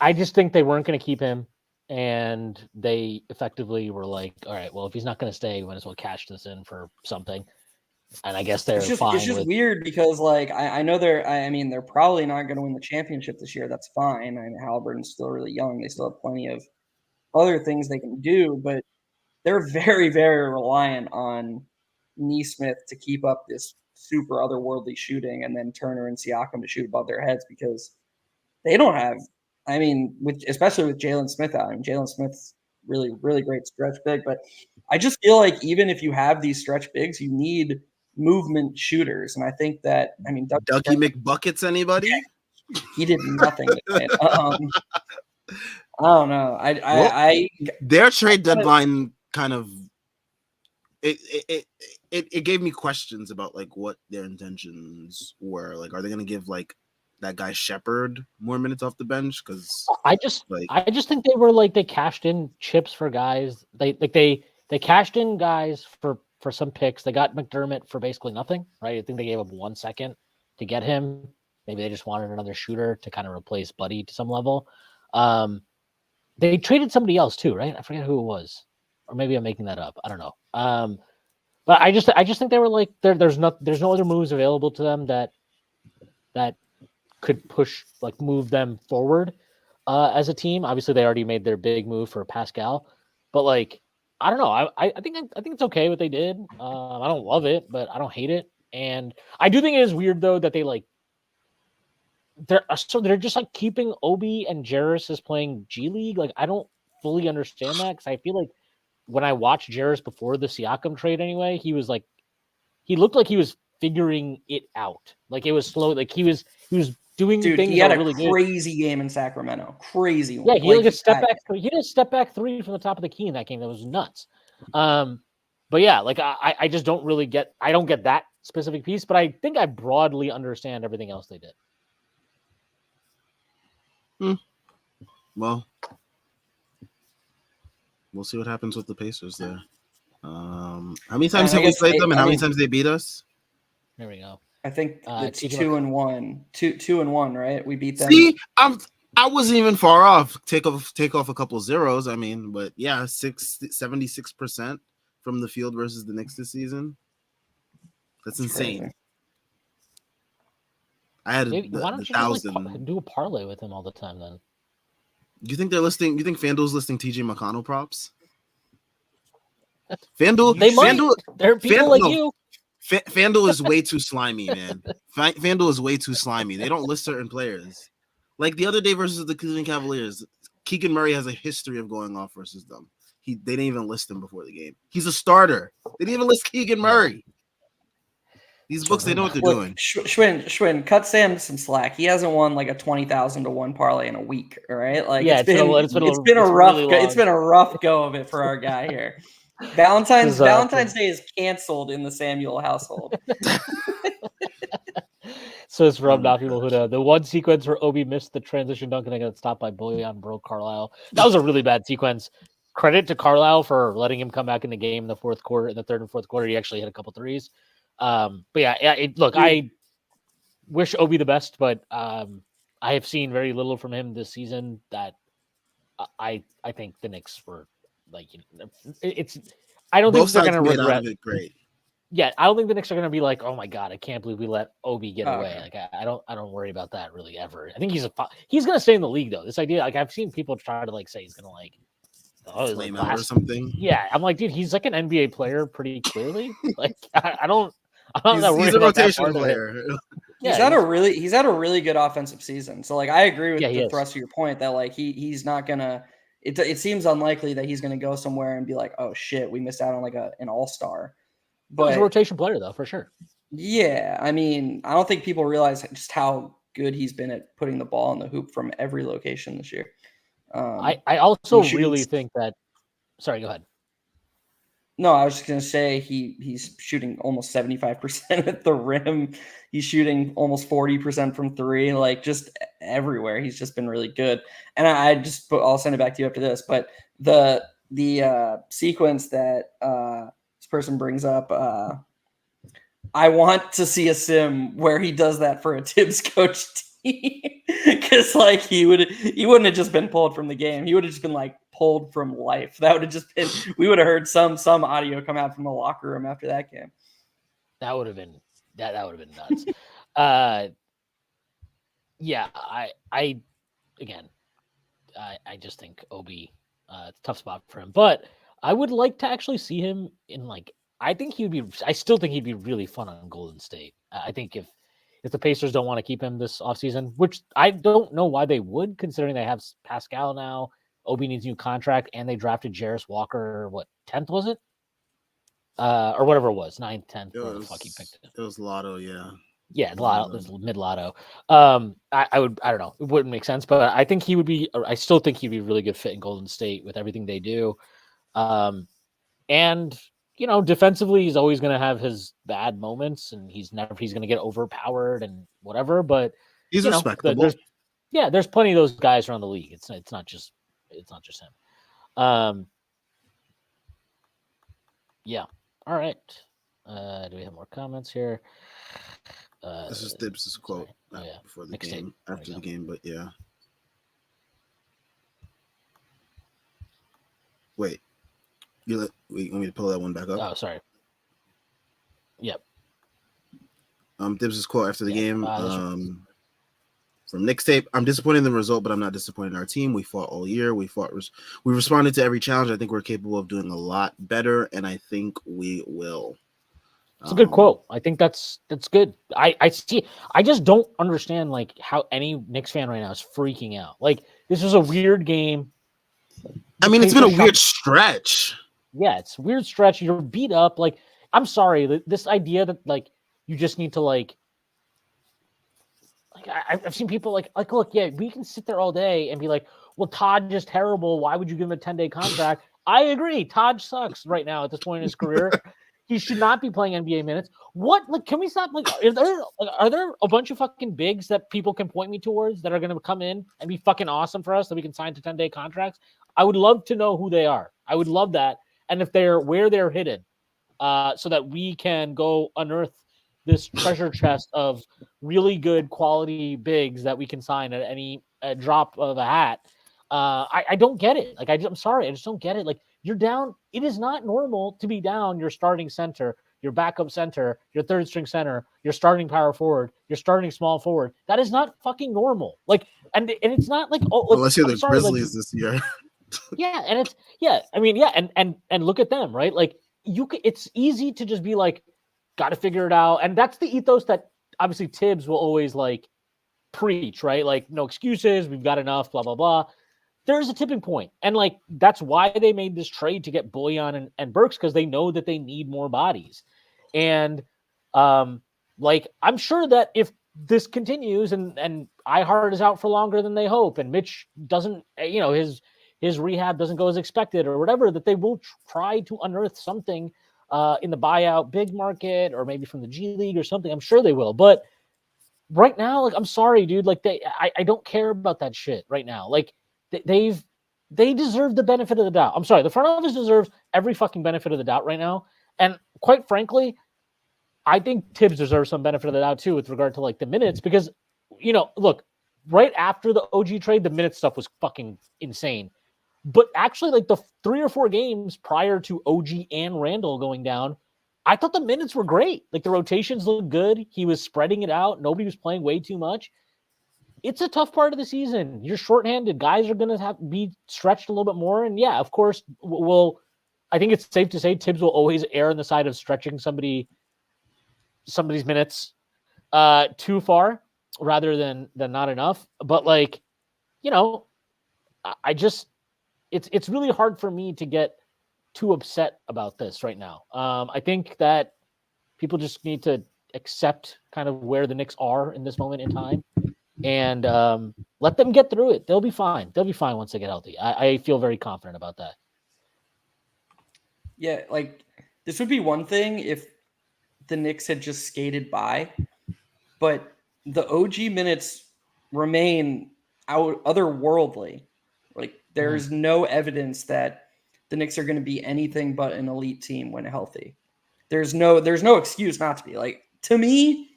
I just think they weren't going to keep him, and they effectively were like, "All right, well, if he's not going to stay, we might as well cash this in for something." And I guess they're It's fine just with. weird because like I know they're probably not going to win the championship this year. That's fine. I mean, Halliburton's still really young. They still have plenty of other things they can do, but they're very, very reliant on Neesmith to keep up this super otherworldly shooting, and then Turner and Siakam to shoot above their heads because they don't have. I mean, especially with Jalen Smith out. I mean, Jalen Smith's really, really great stretch big, but I just feel like even if you have these stretch bigs, you need movement shooters, and I think that Dougie McBuckets, anybody? he did nothing tonight. I don't know. Their trade deadline kind of it gave me questions about like what their intentions were. Like, are they going to give like that guy Shepard more minutes off the bench? Because I just think they were like they cashed in chips for guys. They cashed in guys for some picks. They got McDermott for basically nothing, right? I think they gave up 1 second to get him. Maybe they just wanted another shooter to kind of replace Buddy to some level. They traded somebody else too, right? I forget who it was, or maybe I'm making that up. I don't know. But I just think they were like there's no other moves available to them that could move them forward as a team. Obviously, they already made their big move for Pascal, but like I don't know. I think it's okay what they did. I don't love it, but I don't hate it, and I do think it is weird though that they're just like keeping Obi and Jarris as playing G League. Like I don't fully understand that because I feel like when I watched Jarris before the Siakam trade anyway, he looked like he was figuring it out. Like it was slow. Like he was doing things. He had a really crazy game in Sacramento. Crazy one. Yeah, he had a step back. He did a step back 3 from the top of the key in that game. That was nuts. But yeah, like I just don't really get. I don't get that specific piece, but I think I broadly understand everything else they did. Well, we'll see what happens with the Pacers there. How many times have we played them, and how many times they beat us? There we go. I think it's 2-1, 2-1, right? We beat them. See, I wasn't even far off. Take off a couple zeros. I mean, but yeah, 76% from the field versus the Knicks this season. That's insane. Crazy. I had why don't you 1,000. Do a parlay with him all the time then? Do you think they're listing? You think FanDuel's listing TJ McConnell props? FanDuel, There are people like you. FanDuel is way too slimy, man. FanDuel is way too slimy. They don't list certain players. Like the other day versus the Cleveland Cavaliers, Keegan Murray has a history of going off versus them. They didn't even list him before the game. He's a starter. They didn't even list Keegan Murray. These books, they know what they're doing. Schwinn, cut Sam some slack. He hasn't won like a 20,000 to 1 parlay in a week. All right, like yeah, it's been a rough go of it for our guy here. Valentine's Day is canceled in the Samuel household. So it's rubbed off people who know. The one sequence where Obi missed the transition dunk and then got stopped by Bojan broke Carlisle. That was a really bad sequence. Credit to Carlisle for letting him come back in the game in the fourth quarter. In the third and fourth quarter, he actually hit a couple threes. But yeah. Look, I wish Obi the best, but I have seen very little from him this season. That I think the Knicks were like, it's. I don't think they're going to regret it. Great. Yeah, I don't think the Knicks are going to be like, oh my god, I can't believe we let Obi get away. Like I don't worry about that really ever. I think he's going to stay in the league though. This idea, like I've seen people try to like say he's going to like. Flame out or something. Yeah, I'm like, dude, he's like an NBA player pretty clearly. Like I'm not he's a rotation player. Yeah, he's had a really good offensive season. So like I agree with the thrust of your point that like he's not gonna. It seems unlikely that he's gonna go somewhere and be like, oh shit, we missed out on like an all-star. But he's a rotation player though, for sure. Yeah, I mean, I don't think people realize just how good he's been at putting the ball in the hoop from every location this year. I also really think that. Sorry, go ahead. No, I was just gonna say he's shooting almost 75% at the rim. He's shooting almost 40% from 3, like just everywhere. He's just been really good. And I'll send it back to you after this. But the the sequence that this person brings up. I want to see a sim where he does that for a Tibbs coach team, because like he wouldn't have just been pulled from the game. He would have just been like pulled from life. That would have just been. We would have heard some audio come out from the locker room after that game. That would have been that would have been nuts. Yeah, I just think Obi, it's a tough spot for him, but I would like to actually see him in like. I still think he'd be really fun on Golden State. I think if the Pacers don't want to keep him this offseason, which I don't know why they would, considering they have Pascal now, Obi needs a new contract, and they drafted Jarris Walker, 10th was it? Or whatever it was, 9th, 10th, whatever the fuck he picked it. It was Lotto, yeah. Yeah, mid Lotto. I don't know. It wouldn't make sense, but I think I still think he'd be a really good fit in Golden State with everything they do. And defensively, he's always going to have his bad moments, and he's going to get overpowered and whatever. But he's respectable. There's plenty of those guys around the league. It's not just him. Yeah. All right. Do we have more comments here? This is Tibbs' quote before the game, after the game, but yeah. Wait. You want me to pull that one back up? Oh, sorry. Yep. Tibbs' quote after the game from Knicks tape. I'm disappointed in the result, but I'm not disappointed in our team. We fought all year. We responded to every challenge. I think we're capable of doing a lot better, and I think we will. It's a good quote. I think that's good. I see. I just don't understand like how any Knicks fan right now is freaking out. Like this was a weird game. I mean, it's been a weird stretch. Yeah, it's a weird stretch. You're beat up. Like, I'm sorry. This idea that like you just need to like I've seen people like look, yeah, we can sit there all day and be like, well, Todd is terrible. Why would you give him a 10-day contract? I agree. Todd sucks right now at this point in his career. He should not be playing NBA minutes. What? Like, can we stop? Like, are there a bunch of fucking bigs that people can point me towards that are going to come in and be fucking awesome for us that we can sign to 10-day contracts? I would love to know who they are. I would love that. And if where they're hidden, so that we can go unearth this treasure chest of really good quality bigs that we can sign at any drop of a hat. I don't get it. Like, I'm sorry. I just don't get it. Like, you're down. It is not normal to be down your starting center, your backup center, your third string center, your starting power forward, your starting small forward. That is not fucking normal. Like, and it's not like, unless you're the Grizzlies this year. Yeah. And it's, I mean, and look at them, right? Like it's easy to just be like, got to figure it out. And that's the ethos that obviously Tibbs will always like preach, right? Like, no excuses. We've got enough, blah, blah, blah. There's a tipping point. And like, that's why they made this trade to get Bojan and Burks, because they know that they need more bodies. And like, I'm sure that if this continues and iHeart is out for longer than they hope, and Mitch doesn't, his rehab doesn't go as expected or whatever, that they will try to unearth something in the buyout big market or maybe from the G League or something. I'm sure they will. But right now, like, I'm sorry, dude. Like I don't care about that shit right now. Like they deserve the benefit of the doubt. I'm sorry. The front office deserves every fucking benefit of the doubt right now. And quite frankly, I think Tibbs deserves some benefit of the doubt too with regard to like the minutes, because, look, right after the OG trade, the minute stuff was fucking insane. But actually, like the 3 or 4 games prior to OG and Randall going down, I thought the minutes were great. Like the rotations looked good. He was spreading it out. Nobody was playing way too much. It's a tough part of the season. You're shorthanded. Guys are going to have be stretched a little bit more. And yeah, of course, I think it's safe to say Tibbs will always err on the side of stretching somebody's minutes too far rather than not enough. But like, I just, it's really hard for me to get too upset about this right now. I think that people just need to accept kind of where the Knicks are in this moment in time and let them get through it. They'll be fine. They'll be fine once they get healthy. I feel very confident about that. Yeah, like this would be one thing if the Knicks had just skated by, but the OG minutes remain otherworldly. Like there's no evidence that the Knicks are going to be anything but an elite team when healthy. There's no excuse not to be. Like, to me,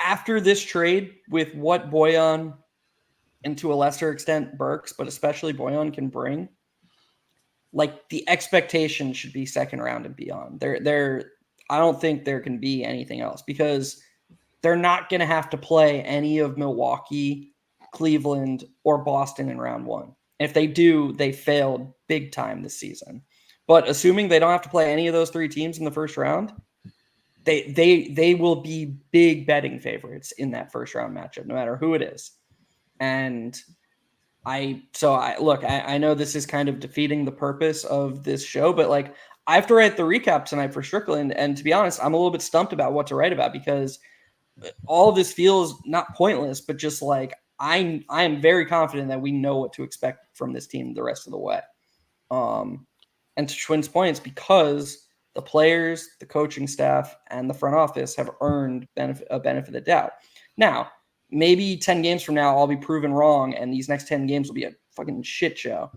after this trade, with what Bojan and to a lesser extent Burks, but especially Bojan can bring, like, the expectation should be second round and beyond. I don't think there can be anything else because they're not going to have to play any of Milwaukee, Cleveland, or Boston in round one. If they do, they failed big time this season. But assuming they don't have to play any of those three teams in the first round, they will be big betting favorites in that first round matchup, no matter who it is. And I know this is kind of defeating the purpose of this show, but like, I have to write the recap tonight for Strickland. And to be honest, I'm a little bit stumped about what to write about because all of this feels not pointless, but just like I am very confident that we know what to expect from this team the rest of the way. And to Schwinn's point, it's because the players, the coaching staff, and the front office have earned a benefit of the doubt. Now, maybe 10 games from now, I'll be proven wrong, and these next 10 games will be a fucking shit show.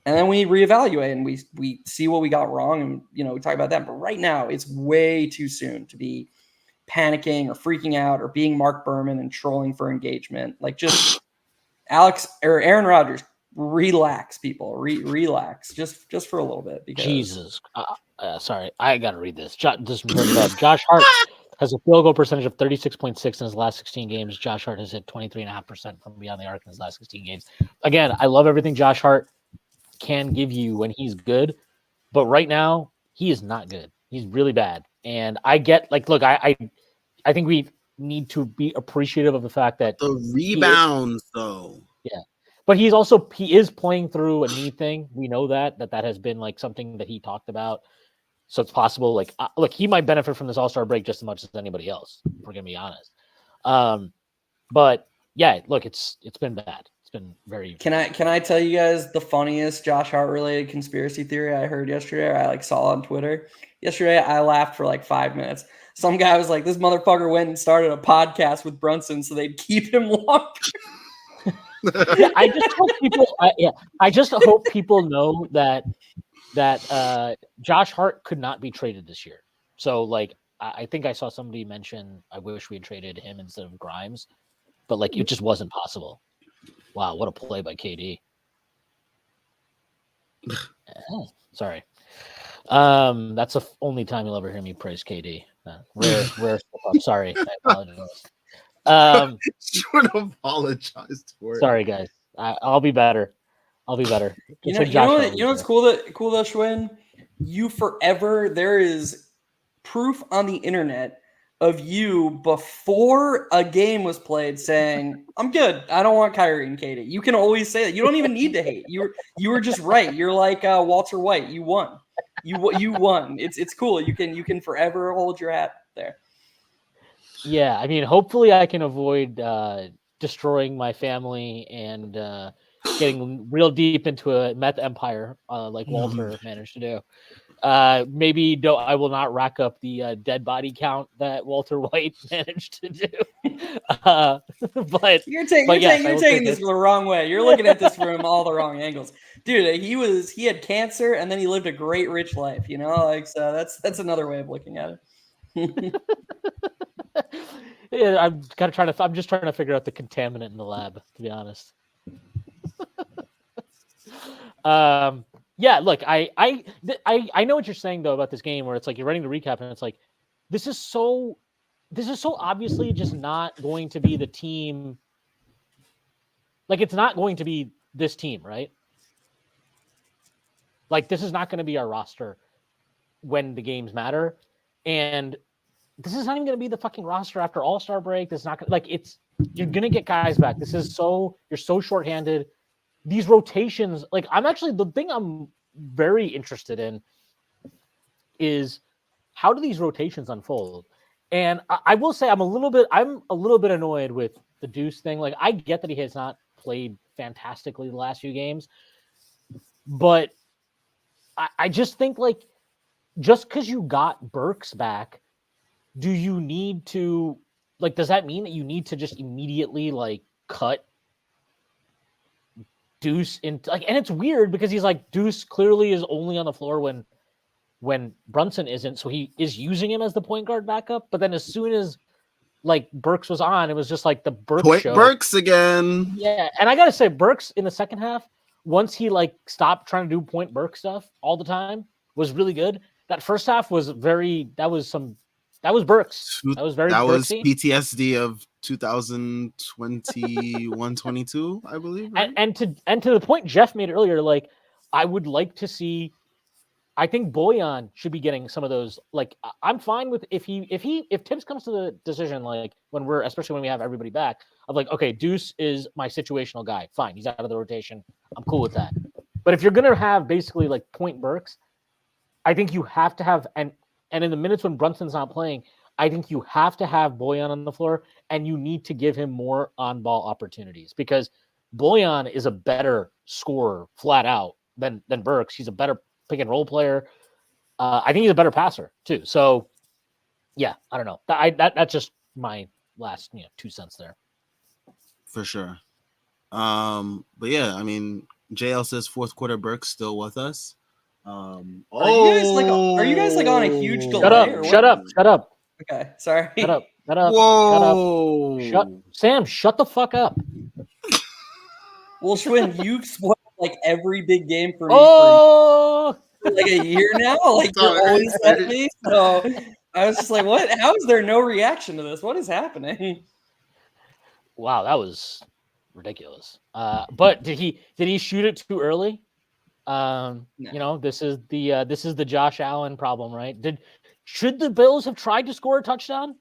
And then we reevaluate and we see what we got wrong, and we talk about that. But right now, it's way too soon to be panicking or freaking out or being Mark Berman and trolling for engagement. Like, just Aaron Rodgers, relax, people. Relax just for a little bit. Because Jesus. Sorry, I got to read this. Josh Hart has a field goal percentage of 36.6 in his last 16 games. Josh Hart has hit 23.5% from beyond the arc in his last 16 games. Again, I love everything Josh Hart can give you when he's good, but right now he is not good. He's really bad. And I get, like, look, I think we need to be appreciative of the fact that the rebounds, though. Yeah. But he is playing through a knee thing. We know that has been like something that he talked about. So it's possible, like, look, he might benefit from this All-Star break just as much as anybody else. If we're gonna be honest. But yeah, look, it's been bad. It's been very. Can I tell you guys the funniest Josh Hart related conspiracy theory I heard yesterday? Or I saw on Twitter yesterday. I laughed for like 5 minutes. Some guy was like, "This motherfucker went and started a podcast with Brunson so they'd keep him longer." Yeah, I just hope people know that Josh Hart could not be traded this year. So, like, I think I saw somebody mention, I wish we had traded him instead of Grimes, but like, it just wasn't possible. Wow, what a play by KD. Sorry. That's the only time you'll ever hear me praise KD. Rare stuff. I'm sorry. I apologize. Should apologize for it. Sorry, guys. I'll be better. You know what's cool though, Schwinn? There is proof on the internet of you before a game was played saying, "I'm good. I don't want Kyrie and KD." You can always say that. You don't even need to hate. You were just right. You're like Walter White. You won. You won. It's cool. You can forever hold your hat there. Yeah, I mean, hopefully I can avoid destroying my family and getting real deep into a meth empire like Walter managed to do. Maybe I will not rack up the dead body count that Walter White managed to do. But you're taking this the wrong way. You're looking at this from all the wrong angles, dude. He had cancer and then he lived a great rich life. So that's another way of looking at it. Yeah, I'm just trying to figure out the contaminant in the lab, to be honest. Yeah, look, I know what you're saying though about this game, where it's like you're writing the recap and it's like this is so obviously just not going to be the team. Like, it's not going to be this team, right? Like, this is not going to be our roster when the games matter, and this is not even going to be the fucking roster after All-Star break. This is not you're going to get guys back. You're so shorthanded. These rotations, like, the thing I'm very interested in is how do these rotations unfold? And I will say I'm a little bit annoyed with the Deuce thing. Like, I get that he has not played fantastically the last few games, but I just think, like, just because you got Burks back, do you need to, like, does that mean that you need to just immediately, like, cut Deuce in like, and it's weird because he's like Deuce clearly is only on the floor when Brunson isn't, so he is using him as the point guard backup. But then as soon as like Burks was on, it was just like the Burks show. Burks again. Yeah, and I gotta say, Burks in the second half, once he like stopped trying to do point Burke stuff all the time, was really good. That first half was very. That was Burks. That was very. That was Burksy. PTSD of 2021-22, I believe. Right? And to the point Jeff made earlier, like I would like to see. I think Bojan should be getting some of those. Like I'm fine with if Tibbs comes to the decision like especially when we have everybody back of like, okay, Deuce is my situational guy. Fine, he's out of the rotation. I'm cool with that. But if you're gonna have basically like point Burks, I think you have to have and in the minutes when Brunson's not playing, I think you have to have Bojan on the floor and you need to give him more on-ball opportunities because Bojan is a better scorer flat out than Burks. He's a better pick and roll player. I think he's a better passer too. So yeah, I don't know. That's just my last 2 cents there. For sure. But yeah, I mean, JL says fourth quarter Burks still with us. Are you guys like on a huge delay? Shut up. Okay, sorry. Shut up. Whoa. Sam, shut the fuck up. Well, Schwinn, you've spoiled like every big game for me for like a year now. Like you're always at me. So I was just like, what? How is there no reaction to this? What is happening? Wow, that was ridiculous. But did he shoot it too early? No. This is the Josh Allen problem, right? Should the Bills have tried to score a touchdown?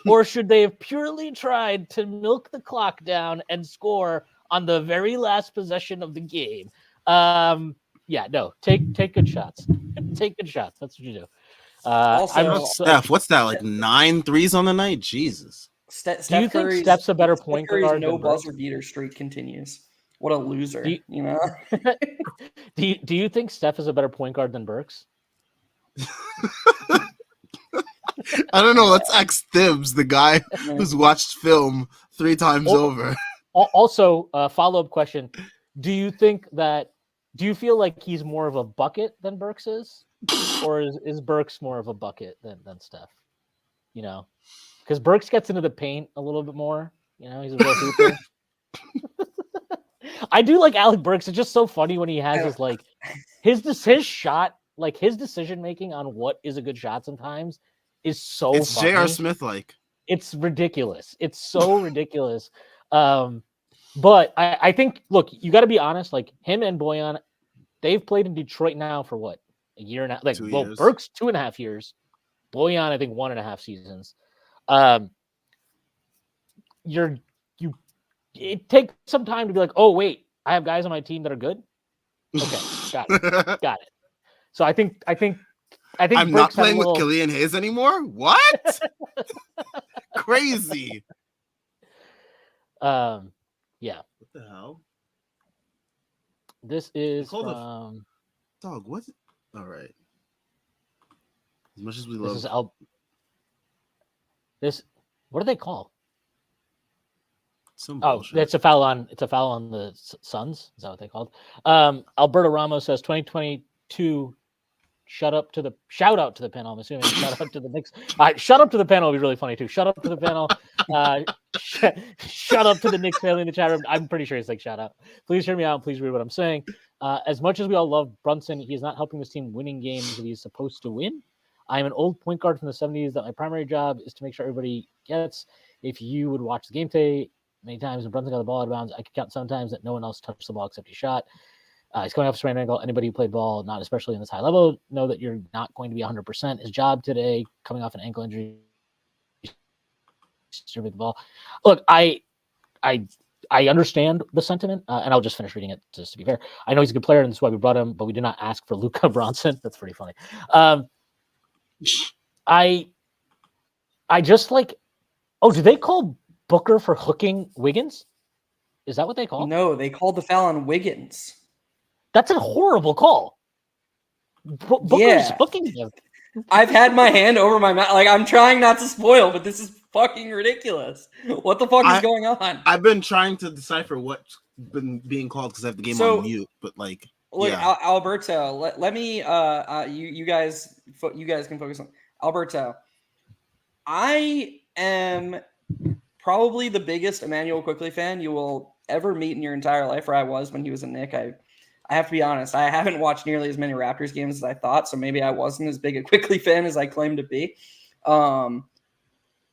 Or should they have purely tried to milk the clock down and score on the very last possession of the game? Take good shots. Take good shots. That's what you do. Steph, what's that? Like 9 threes on the night? Jesus. Do you think Steph's a better point guard? No buzzer beater streak continues. What a loser, do you think Steph is a better point guard than Burks? I don't know. Let's ask Thibs, the guy who's watched film 3 times over. Also, follow-up question. Do you feel like he's more of a bucket than Burks is? Or is Burks more of a bucket than Steph? Because Burks gets into the paint a little bit more. He's a real hooper. I do like Alec Burks. It's just so funny when he has his shot, like his decision making on what is a good shot sometimes is so it's funny. J.R. Smith like. It's ridiculous. It's so ridiculous. But I think, look, you got to be honest. Like him and Bojan, they've played in Detroit now for what, a year and a half? Like, 2 well, years. Burks 2.5 years, Bojan I think 1.5 seasons. It takes some time to be like, oh wait, I have guys on my team that are good. Okay, got it. So I think I'm Burks not playing with Killian Hayes anymore. What? Crazy. Yeah. What the hell? This is dog. What's it? All right. As much as we love this, what do they call? Some bullshit. It's a foul on the Suns. Is that what they called? Alberto Ramos says 2022. Shout out to the panel. I'm assuming shout out to the Knicks. Shut up to the panel would be really funny too. Shut up to the panel. Shut up to the Knicks family in the chat room. I'm pretty sure it's like shout out. Please hear me out. Please read what I'm saying. As much as we all love Brunson, he's not helping this team winning games that he's supposed to win. I'm an old point guard from the 70s that my primary job is to make sure everybody gets. If you would watch the game today, many times when Brunson got the ball out of bounds, I could count sometimes that no one else touched the ball except he shot. He's coming off a sprained ankle. Anybody who played ball, not especially in this high level, know that you're not going to be 100%. His job today, coming off an ankle injury, distribute the ball. Look, I understand the sentiment, and I'll just finish reading it just to be fair. I know he's a good player, and that's why we brought him, but we did not ask for Luka Bronson. That's pretty funny. I just like, do they call Booker for hooking Wiggins? Is that what they call? No, they called the foul on Wiggins. That's a horrible call. Booker's hooking him. I've had my hand over my mouth. Like, I'm trying not to spoil, but this is fucking ridiculous. What the fuck is going on? I've been trying to decipher what been being called because I have the game So- on mute, but like, Look, yeah. Alberto, let me you guys can focus on Alberto. I am probably the biggest Emmanuel Quickley fan you will ever meet in your entire life, or I was when he was a Knick. I have to be honest, I haven't watched nearly as many Raptors games as I thought, so maybe I wasn't as big a Quickley fan as I claimed to be.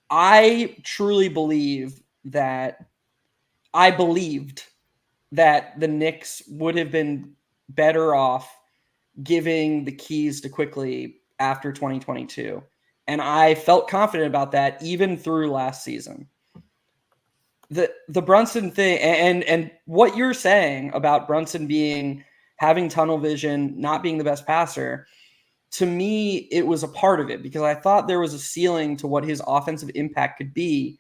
I truly believe that I believed that the Knicks would have been better off giving the keys to Quickley after 2022. And I felt confident about that even through last season. The Brunson thing and what you're saying about Brunson having tunnel vision, not being the best passer, to me, it was a part of it because I thought there was a ceiling to what his offensive impact could be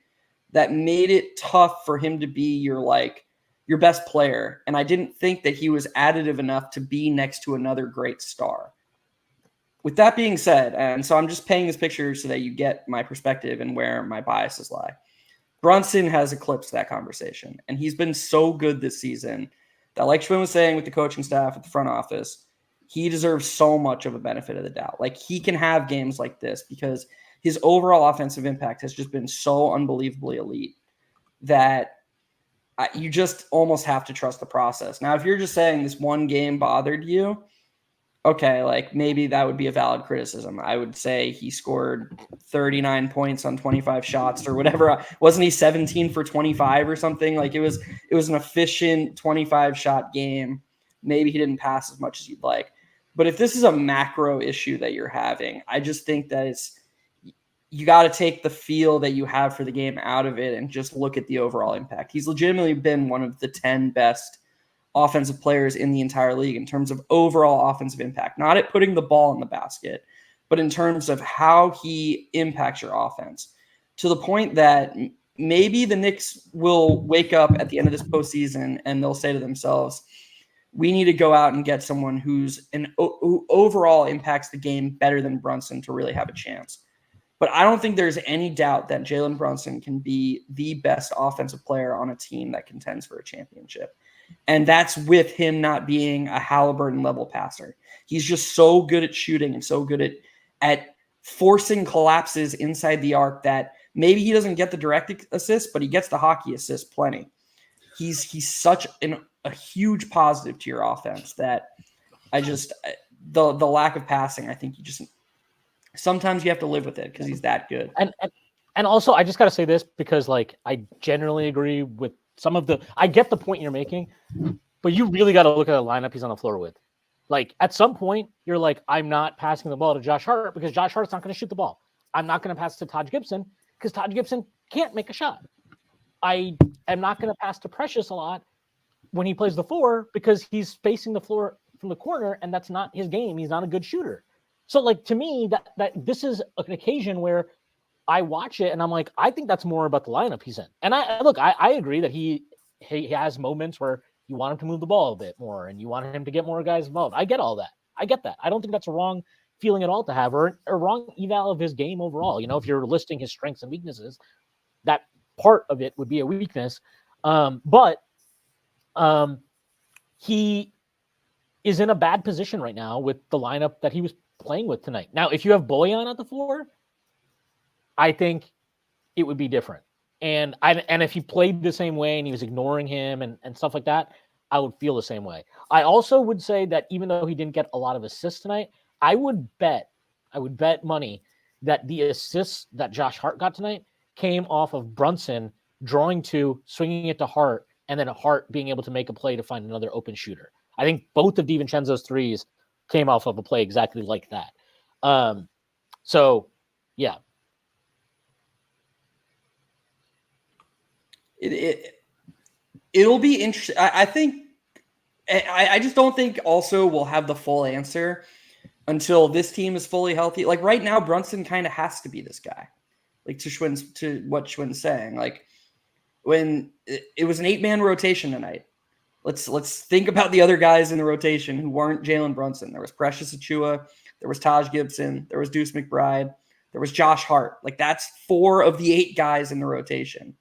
that made it tough for him to be your best player. And I didn't think that he was additive enough to be next to another great star. With that being said, and so I'm just painting this picture so that you get my perspective and where my biases lie. Brunson has eclipsed that conversation, and he's been so good this season that, like Schwinn was saying with the coaching staff at the front office, he deserves so much of a benefit of the doubt. Like, he can have games like this because his overall offensive impact has just been so unbelievably elite that you just almost have to trust the process. Now, if you're just saying this one game bothered you, okay, like maybe that would be a valid criticism. I would say he scored 39 points on 25 shots or whatever. Wasn't he 17 for 25 or something? Like it was an efficient 25 shot game. Maybe he didn't pass as much as you'd like. But if this is a macro issue that you're having, I just think that you got to take the feel that you have for the game out of it and just look at the overall impact. He's legitimately been one of the 10 best offensive players in the entire league in terms of overall offensive impact, not at putting the ball in the basket, but in terms of how he impacts your offense, to the point that maybe the Knicks will wake up at the end of this postseason and they'll say to themselves, we need to go out and get someone who overall impacts the game better than Brunson to really have a chance. But I don't think there's any doubt that Jalen Brunson can be the best offensive player on a team that contends for a championship. And that's with him not being a Halliburton level passer. He's just so good at shooting and so good at forcing collapses inside the arc that maybe he doesn't get the direct assist, but he gets the hockey assist plenty. He's such a huge positive to your offense that the lack of passing, I think sometimes you have to live with it because he's that good. And also, I just got to say this because, like, I generally agree with some of I get the point you're making, but you really got to look at the lineup he's on the floor with. Like, at some point, you're like, I'm not passing the ball to Josh Hart because Josh Hart's not going to shoot the ball. I'm not going to pass to Taj Gibson because Taj Gibson can't make a shot. I am not going to pass to Precious a lot when he plays the 4 because he's facing the floor from the corner, and that's not his game. He's not a good shooter. So, like, to me, that this is an occasion where I watch it and I'm like, I think that's more about the lineup he's in. And I agree that he has moments where you want him to move the ball a bit more and you want him to get more guys involved. I get all that. I get that. I don't think that's a wrong feeling at all to have or a wrong eval of his game overall. You know, if you're listing his strengths and weaknesses, that part of it would be a weakness. But he is in a bad position right now with the lineup that he was playing with tonight. Now, if you have Bojan at the floor, I think it would be different. And if he played the same way and he was ignoring him and stuff like that, I would feel the same way. I also would say that even though he didn't get a lot of assists tonight, I would bet money that the assists that Josh Hart got tonight came off of Brunson drawing to, swinging it to Hart, and then Hart being able to make a play to find another open shooter. I think both of DiVincenzo's threes came off of a play exactly like that. So, yeah. It'll be interesting. I think I just don't think also we'll have the full answer until this team is fully healthy. Like right now, Brunson kind of has to be this guy. Like to what Schwinn's saying. Like when it was an 8-man rotation tonight. Let's think about the other guys in the rotation who weren't Jalen Brunson. There was Precious Achiuwa, there was Taj Gibson, there was Deuce McBride, there was Josh Hart. Like that's 4 of the 8 guys in the rotation.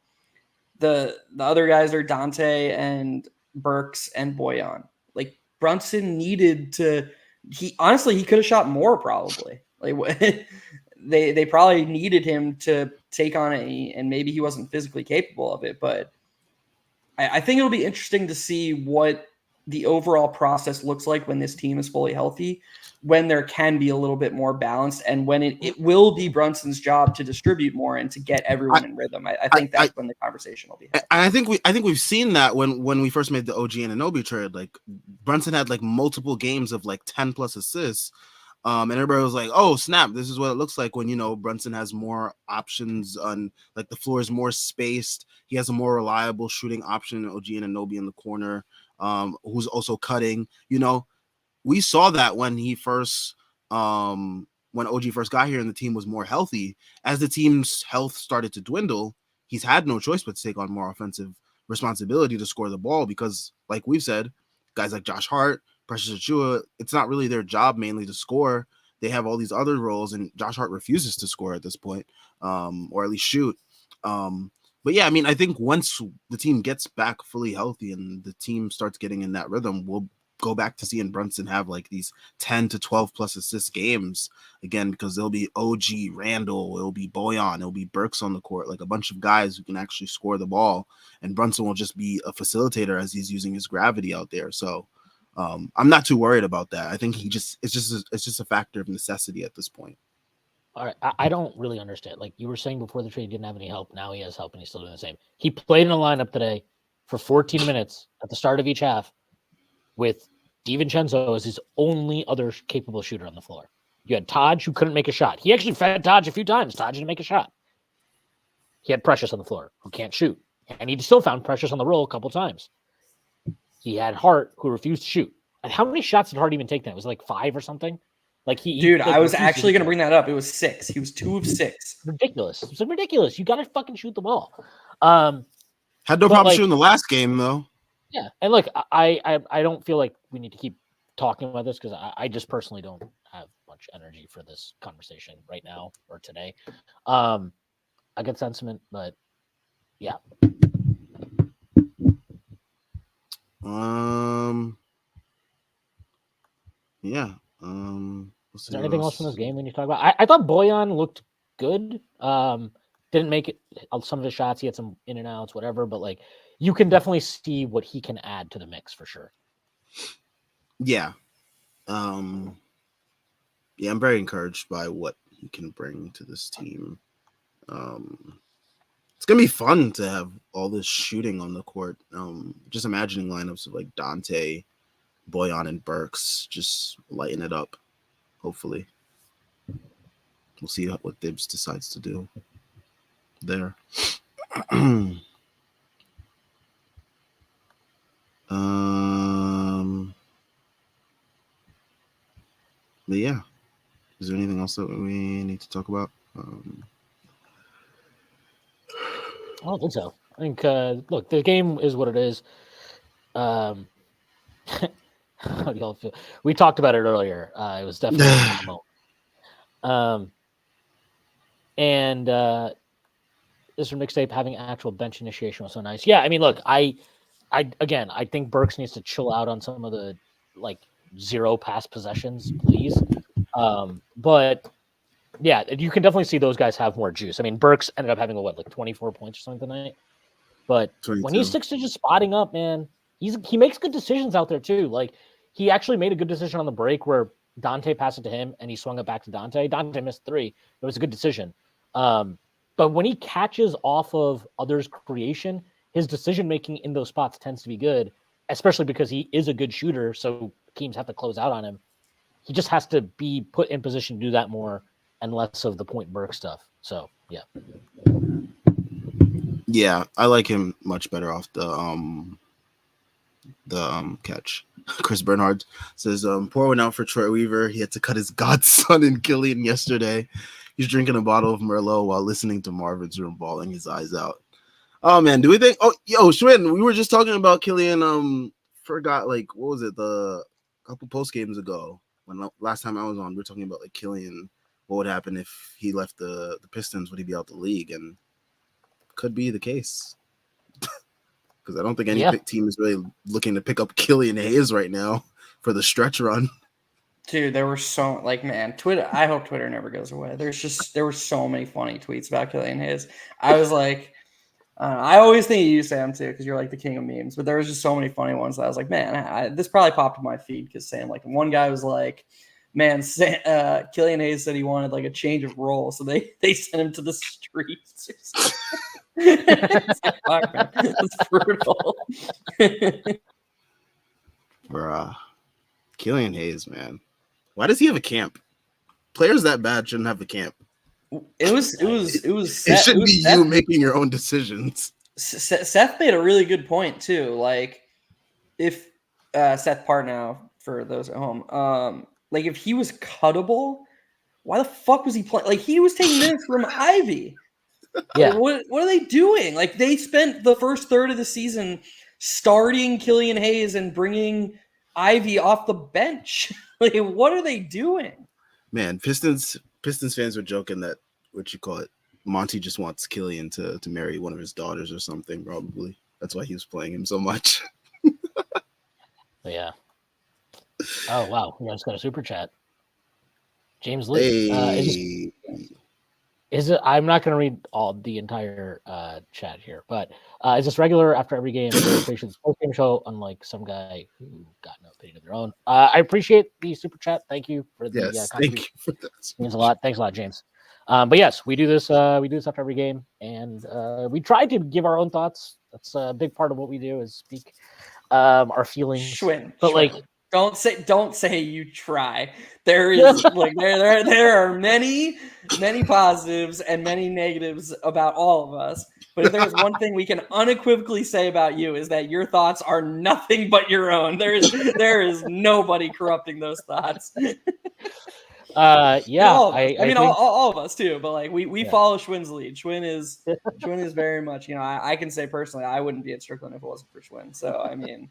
The other guys are Dante and Burks and Boyan. Like Brunson needed to. He could have shot more probably. Like they probably needed him to take on and maybe he wasn't physically capable of it, but I think it'll be interesting to see what the overall process looks like when this team is fully healthy, when there can be a little bit more balanced, and when it will be Brunson's job to distribute more and to get everyone in rhythm. I think that's when the conversation will be had. I think we've seen that when we first made the OG and Anunoby trade. Like Brunson had like multiple games of like 10 plus assists. And everybody was like, "Oh snap! This is what it looks like when Brunson has more options on like the floor is more spaced. He has a more reliable shooting option. OG and Anunoby in the corner, who's also cutting. We saw that when OG first got here and the team was more healthy. As the team's health started to dwindle, he's had no choice but to take on more offensive responsibility to score the ball because, like we've said, guys like Josh Hart, Precious Achiuwa, it's not really their job mainly to score. They have all these other roles, and Josh Hart refuses to score at this point, or at least shoot. But yeah, I mean, I think once the team gets back fully healthy and the team starts getting in that rhythm, we'll go back to seeing Brunson have like these 10 to 12 plus assist games again, because there'll be OG, Randall, it'll be Boyan, it'll be Burks on the court, like a bunch of guys who can actually score the ball, and Brunson will just be a facilitator as he's using his gravity out there. So I'm not too worried about that. I think it's just a factor of necessity at this point. All right, I don't really understand. Like you were saying before the trade, he didn't have any help. Now he has help, and he's still doing the same. He played in a lineup today for 14 minutes at the start of each half with DiVincenzo as his only other capable shooter on the floor. You had Taj, who couldn't make a shot. He actually fed Taj a few times. Taj didn't make a shot. He had Precious on the floor, who can't shoot. And he still found Precious on the roll a couple times. He had Hart, who refused to shoot. And how many shots did Hart even take then? It was like 5 or something? Dude, I was actually going to bring that up. It was 6. He was 2 of 6. Ridiculous. It's like ridiculous. You got to fucking shoot the ball. Had no problem shooting the last game, though. Yeah. And look, I don't feel like we need to keep talking about this because I just personally don't have much energy for this conversation right now or today. I get sentiment, but yeah. Yeah. Is there anything else from this game we need to talk about? I thought Boyan looked good. Didn't make it some of his shots. He had some in and outs, whatever. But like, you can definitely see what he can add to the mix for sure. Yeah. Yeah, I'm very encouraged by what he can bring to this team. It's gonna be fun to have all this shooting on the court. Just imagining lineups of like Dante, Boyan, and Burks just lighten it up. Hopefully, we'll see what Dibs decides to do there. But yeah, is there anything else that we need to talk about? I don't think so. I think look, the game is what it is. How do y'all feel? We talked about it earlier. It was definitely a moment. And this mixtape having actual bench initiation was so nice. Yeah, I mean, look, I think Burks needs to chill out on some of the like 0 pass possessions, please. But yeah, you can definitely see those guys have more juice. I mean, Burks ended up having like 24 points or something tonight. But 22. When he sticks to just spotting up, man, he makes good decisions out there too. Like he actually made a good decision on the break where Dante passed it to him and he swung it back to Dante. Dante missed 3. It was a good decision. But when he catches off of others' creation, his decision making in those spots tends to be good, especially because he is a good shooter. So teams have to close out on him. He just has to be put in position to do that more and less of the point Burke stuff. So yeah. Yeah, I like him much better off the catch. Chris Bernhard says, pour one out for Troy Weaver. He had to cut his godson in Killian yesterday. He's drinking a bottle of Merlot while listening to Marvin's Room, bawling his eyes out. Oh man, do we think? Oh, yo, Schwinn, we were just talking about Killian. Forgot like what was it? The couple post games ago when last time I was on, we were talking about like Killian. What would happen if he left the Pistons? Would he be out the league? And could be the case. because I don't think any Yeah. team is really looking to pick up Killian Hayes right now for the stretch run. Dude, there were so man, Twitter. I hope Twitter never goes away. There were so many funny tweets about Killian Hayes. I was like, I always think of you, Sam, too, because you're like the king of memes. But there was just so many funny ones that I was like, man, this probably popped in my feed because Sam, like, one guy was like, man, Killian Hayes said he wanted like a change of role, so they sent him to the streets. It's like, fuck, man, that's brutal. Bruh. Killian Hayes, man. Why does he have a camp? Players that bad shouldn't have a camp. It should be you making your own decisions. Seth made a really good point too. Like, if Seth Partnow, for those at home, like if he was cuttable, why the fuck was he playing? Like, he was taking minutes from Ivy. Yeah. Like, what are they doing? Like, they spent the first third of the season starting Killian Hayes and bringing Ivy off the bench. Like, what are they doing? Man, Pistons fans were joking that, what you call it, Monty just wants Killian to marry one of his daughters or something, probably. That's why he was playing him so much. Yeah. Oh, wow. We just got a super chat. James Lee. Hey. Is it? I'm not going to read all the entire chat here, but is this regular after every game? Post-game show, unlike some guy who got no opinion of their own. I appreciate the super chat. Thank you for the thank you for that. Means a lot. Thanks a lot, James. But yes, we do this. We do this after every game, and we try to give our own thoughts. That's a big part of what we do is speak our feelings. Schwinn, but Schwinn. like, don't say you try. There is like there are many positives and many negatives about all of us. But if there's one thing we can unequivocally say about you is that your thoughts are nothing but your own. There is nobody corrupting those thoughts. Yeah, I mean, think... all of us too. But like we follow Schwinn's lead. Schwinn is very much. I can say personally, I wouldn't be at Strickland if it wasn't for Schwinn. So I mean.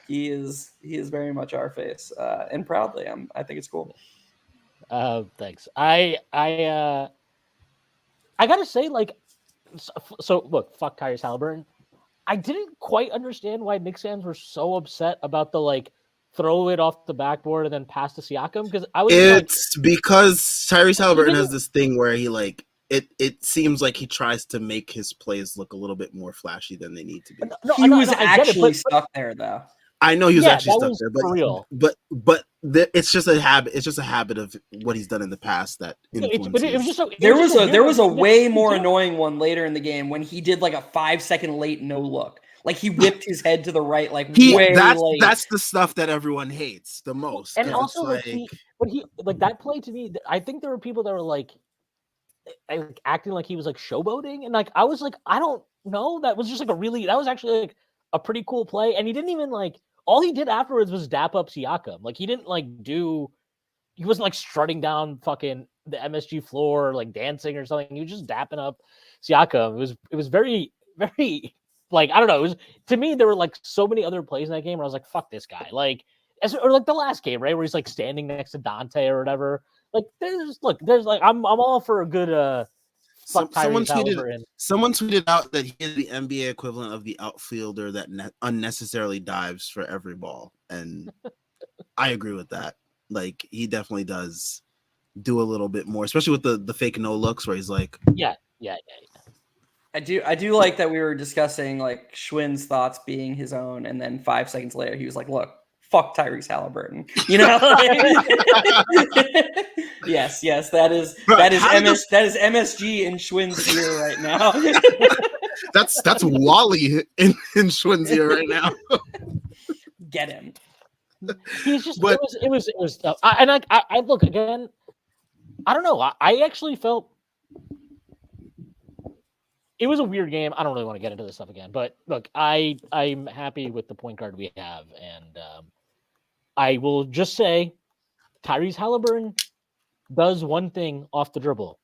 He is very much our face, and proudly. I think it's cool. Thanks. I gotta say, like, so look, fuck Tyrese Halliburton. I didn't quite understand why Knicks fans were so upset about the like throw it off the backboard and then pass to Siakam, because I was because Tyrese Halliburton has this thing where he like it seems like he tries to make his plays look a little bit more flashy than they need to be. He was actually stuck there though. I know he was actually stuck there, but it's just a habit. It's just a habit of what he's done in the past that influences. There was a way more annoying one later in the game when he did like a 5-second late no look. Like he whipped his head to the right, like way late. That's the stuff that everyone hates the most. And also, like he that play to me, I think there were people that were like acting like he was like showboating, and like I was like, I don't know. That was just like that was actually like a pretty cool play, and he didn't even like. All he did afterwards was dap up Siakam. Like he didn't like he wasn't like strutting down fucking the MSG floor, like dancing or something. He was just dapping up Siakam. It was very, very like, I don't know. It was, to me, there were like so many other plays in that game where I was like, fuck this guy. Like, or like the last game, right? Where he's like standing next to Dante or whatever. Like there's like, I'm all for a good, someone tweeted out that he is the NBA equivalent of the outfielder that unnecessarily dives for every ball, and I agree with that. Like he definitely does do a little bit more, especially with the fake no looks where he's like, yeah. I do like that we were discussing like Schwinn's thoughts being his own, and then 5 seconds later he was like, "Look, fuck Tyrese Halliburton," you know. Yes, that is MSG in Schwinn's ear right now. that's Wally in Schwinn's ear right now. Get him. He's just. It was tough. I look again. I don't know. I actually felt it was a weird game. I don't really want to get into this stuff again, but look, I'm happy with the point guard we have, and I will just say, Tyrese Halliburton does one thing off the dribble,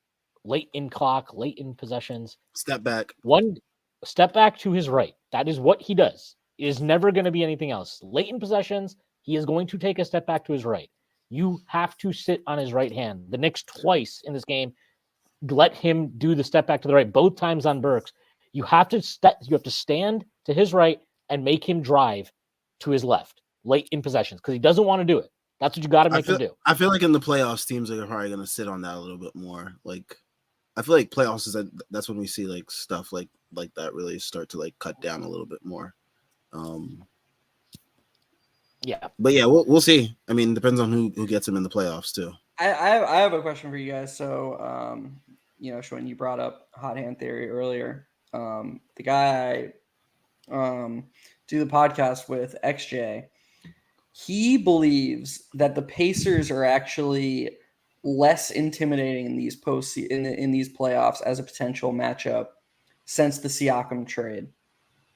late in clock, late in possessions. Step back. One step back to his right. That is what he does. It is never going to be anything else. Late in possessions, he is going to take a step back to his right. You have to sit on his right hand. The Knicks twice in this game let him do the step back to the right, both times on Burks. You have to stand to his right, and make him drive to his left late in possessions because he doesn't want to do it. That's what you got to make him do. I feel like in the playoffs, teams are probably going to sit on that a little bit more. Like, I feel like playoffs that's when we see like stuff like that really start to like cut down a little bit more. Yeah, but yeah, we'll see. I mean, depends on who gets him in the playoffs too. I have a question for you guys. So, Shwin, you brought up hot hand theory earlier. The guy do the podcast with XJ, he believes that the Pacers are actually less intimidating in these in these playoffs as a potential matchup since the Siakam trade.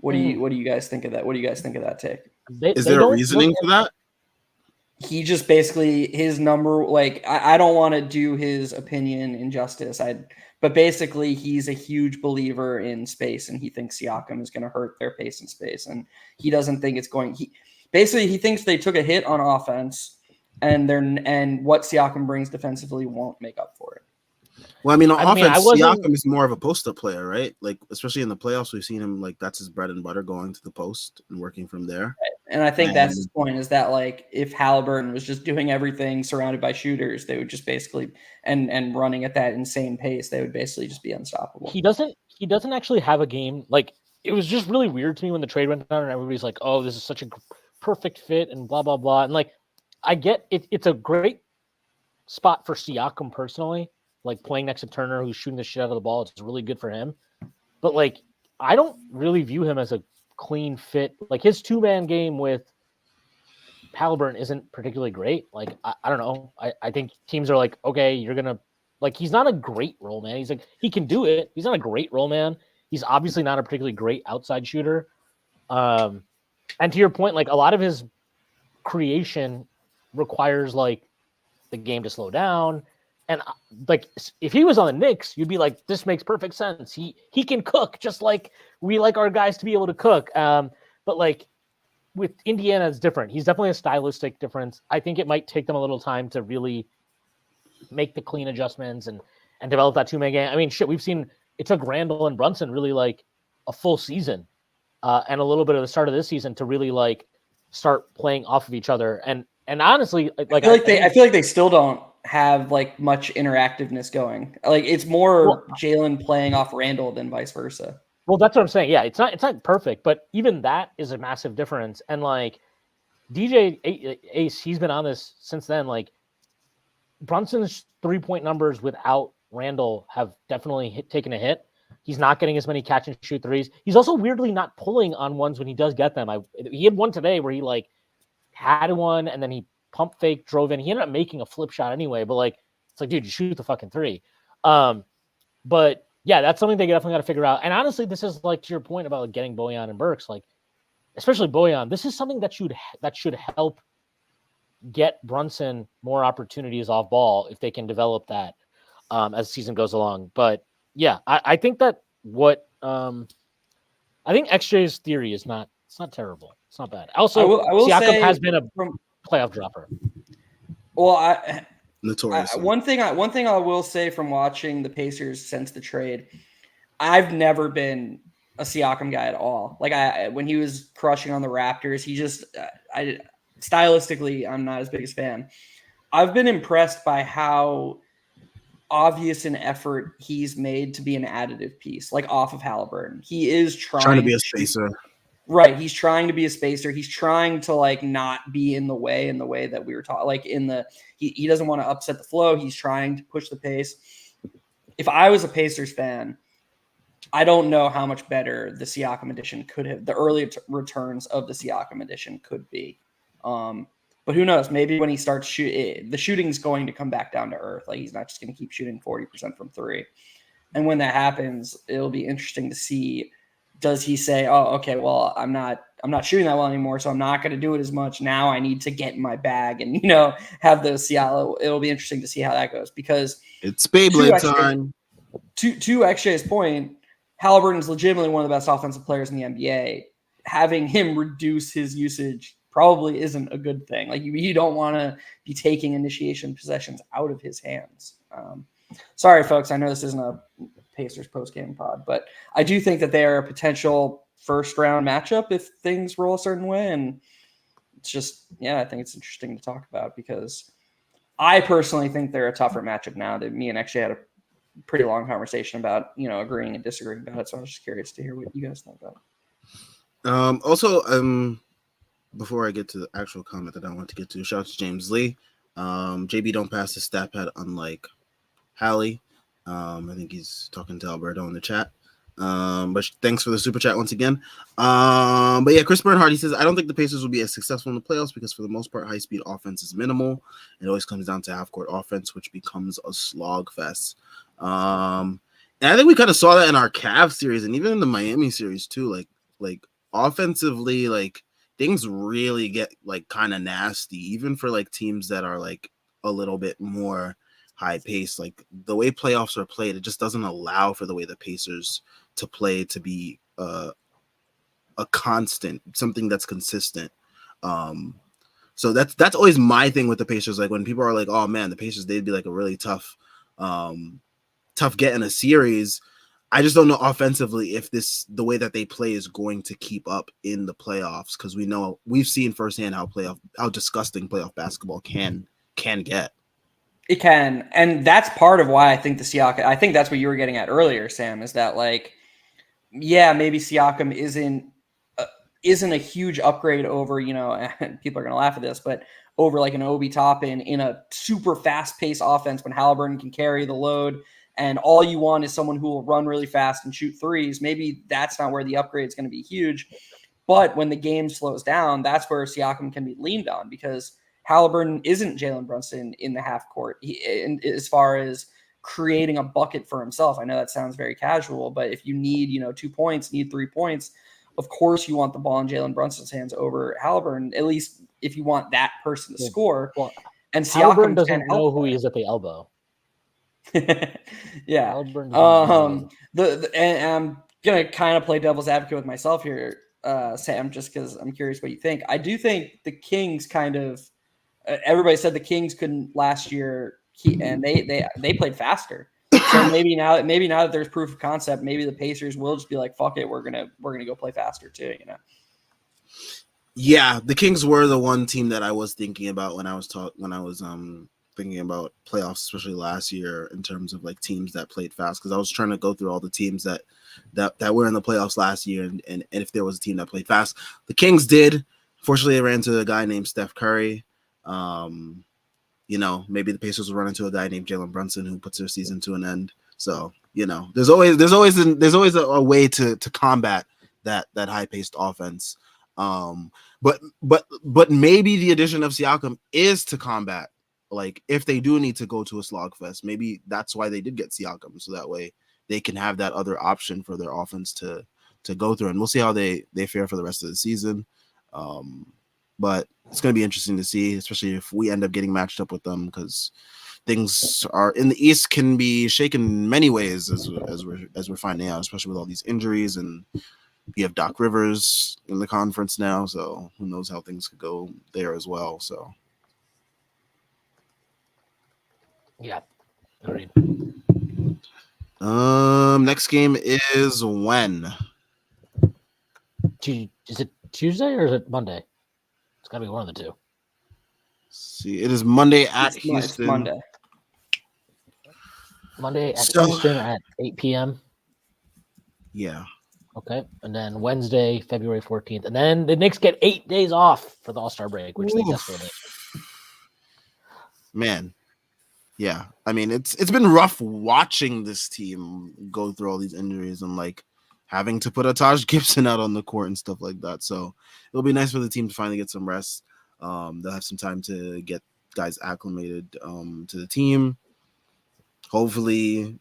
What do you guys think of that? What do you guys think of that take? Is there a reasoning for that? He just basically his number, like I don't want to do his opinion injustice. But basically he's a huge believer in space, and he thinks Siakam is going to hurt their pace in space, and he doesn't think it's going. He thinks they took a hit on offense, and what Siakam brings defensively won't make up for it. Well, I mean, on offense, Siakam is more of a post-up player, right? Like, especially in the playoffs, we've seen him, like, that's his bread and butter, going to the post and working from there. And I think that's his point, is that, like, if Halliburton was just doing everything surrounded by shooters, they would just basically, and running at that insane pace, they would basically just be unstoppable. He doesn't actually have a game. Like, it was just really weird to me when the trade went down and everybody's like, oh, this is such a perfect fit and blah, blah, blah. And, like, I get it. It's a great spot for Siakam personally. Like, playing next to Turner, who's shooting the shit out of the ball, it's really good for him. But, like, I don't really view him as a clean fit. Like, his two-man game with Halliburton isn't particularly great. Like, I don't know. I think teams are like, okay, you're going to – like, he's not a great role man. He's like, he can do it. He's not a great role man. He's obviously not a particularly great outside shooter. And to your point, like, a lot of his creation requires, like, the game to slow down. And like, if he was on the Knicks, you'd be like, this makes perfect sense. He can cook just like we like our guys to be able to cook. But like with Indiana, it's different. He's definitely a stylistic difference. I think it might take them a little time to really make the clean adjustments and develop that two-man game. I mean, shit, we've seen it took Randall and Brunson really like a full season and a little bit of the start of this season to really like start playing off of each other. And honestly, like I feel like they still don't have like much interactiveness going. Like, it's more Jalen playing off Randall than vice versa. Well, that's what I'm saying. Yeah, it's not perfect, but even that is a massive difference. And like DJ Ace, he's been on this since then. Like, Brunson's 3-point numbers without Randall have definitely taken a hit. He's not getting as many catch and shoot threes. He's also weirdly not pulling on ones when he does get them. He had one today where he like had one and then he pump fake, drove in. He ended up making a flip shot anyway, but like, it's like, dude, you shoot the fucking three. But yeah, that's something they definitely got to figure out. And honestly, this is like to your point about like getting Bojan and Burks, like especially Bojan, this is something that should help get Brunson more opportunities off ball if they can develop that as the season goes along. But yeah, I think that I think XJ's theory is not, it's not terrible. It's not bad. Also, I will Siakam say has been a playoff dropper. Well, Notorious. One thing I will say from watching the Pacers since the trade, I've never been a Siakam guy at all. Like, when he was crushing on the Raptors, he just stylistically, I'm not as big a fan. I've been impressed by how obvious an effort he's made to be an additive piece, like off of Halliburton. He is trying to be a spacer. Right. He's trying to be a spacer. He's trying to like not be in the way that we were taught. Like he doesn't want to upset the flow. He's trying to push the pace. If I was a Pacers fan, I don't know how much better the Siakam edition could have, the early returns of the Siakam edition could be. But who knows? Maybe when he starts shooting, the shooting's going to come back down to earth. Like, he's not just going to keep shooting 40% from three. And when that happens, it'll be interesting to see. Does he say, "Oh, okay, well, I'm not shooting that well anymore, so I'm not going to do it as much. Now I need to get in my bag and have those Seattle." It'll be interesting to see how that goes, because it's Beyblade time. To XJ's point, Halliburton's legitimately one of the best offensive players in the NBA. Having him reduce his usage probably isn't a good thing. Like, you don't want to be taking initiation possessions out of his hands. Sorry, folks. I know this isn't a Pacers post-game pod, but I do think that they are a potential first round matchup if things roll a certain way. And it's just, I think it's interesting to talk about because I personally think they're a tougher matchup now. That me and actually had a pretty long conversation about, agreeing and disagreeing about it. So I was just curious to hear what you guys think about it. Also, before I get to the actual comment that I want to get to, shout out to James Lee. JB don't pass the stat pad, unlike Hallie. I think he's talking to Alberto in the chat. But thanks for the super chat once again. But yeah, Chris Bernhardt, he says, I don't think the Pacers will be as successful in the playoffs because for the most part, high-speed offense is minimal. It always comes down to half-court offense, which becomes a slog fest. And I think we kind of saw that in our Cavs series and even in the Miami series too. Like offensively, like things really get like kind of nasty, even for like teams that are like a little bit more high pace. Like the way playoffs are played, it just doesn't allow for the way the Pacers to play to be a constant, something that's consistent. So that's always my thing with the Pacers. Like when people are like, oh man, the Pacers, they'd be like a really tough get in a series. I just don't know offensively if the way that they play is going to keep up in the playoffs, because we've seen firsthand how disgusting playoff basketball can get. It can, and that's part of why I think I think that's what you were getting at earlier, Sam, is that like, maybe Siakam isn't a huge upgrade over, and people are going to laugh at this, but over like an Obi Toppin in a super fast-paced offense when Halliburton can carry the load and all you want is someone who will run really fast and shoot threes. Maybe that's not where the upgrade is going to be huge. But when the game slows down, that's where Siakam can be leaned on because Halliburton isn't Jalen Brunson in the half court as far as creating a bucket for himself. I know that sounds very casual, but if you need, 2 points, need 3 points, of course you want the ball in Jalen Brunson's hands over Halliburton, at least if you want that person to score. Well, and Halliburton doesn't know who he is at the elbow. Yeah. Halliburton and I'm going to kind of play devil's advocate with myself here, Sam, just because I'm curious what you think. I do think the Kings kind of everybody said the Kings couldn't last year, and they played faster. So maybe now that there's proof of concept, maybe the Pacers will just be like, fuck it, we're gonna go play faster too, Yeah, the Kings were the one team that I was thinking about when I was thinking about playoffs, especially last year, in terms of like teams that played fast, because I was trying to go through all the teams that were in the playoffs last year, and if there was a team that played fast, the Kings did. Fortunately, they ran into a guy named Steph Curry. Maybe the Pacers will run into a guy named Jalen Brunson who puts their season to an end. So there's always a way to combat that high paced offense. But maybe the addition of Siakam is to combat, like if they do need to go to a slogfest, maybe that's why they did get Siakam, so that way they can have that other option for their offense to go through, and we'll see how they fare for the rest of the season. But it's going to be interesting to see, especially if we end up getting matched up with them, because things are in the East can be shaken in many ways as we're finding out, especially with all these injuries, and you have Doc Rivers in the conference now, so who knows how things could go there as well. So yeah, agreed. Next game is when? Is it Tuesday or is it Monday? It's gotta be one of the two. See, it is Monday at Houston. It's Monday. Monday at Houston at 8 p.m. Yeah. Okay, and then Wednesday, February 14th, and then the Knicks get 8 days off for the All-Star break, which they desperately need. Man, yeah. I mean, it's been rough watching this team go through all these injuries and like having to put a Taj Gibson out on the court and stuff like that. So it'll be nice for the team to finally get some rest. They'll have some time to get guys acclimated to the team. Hopefully,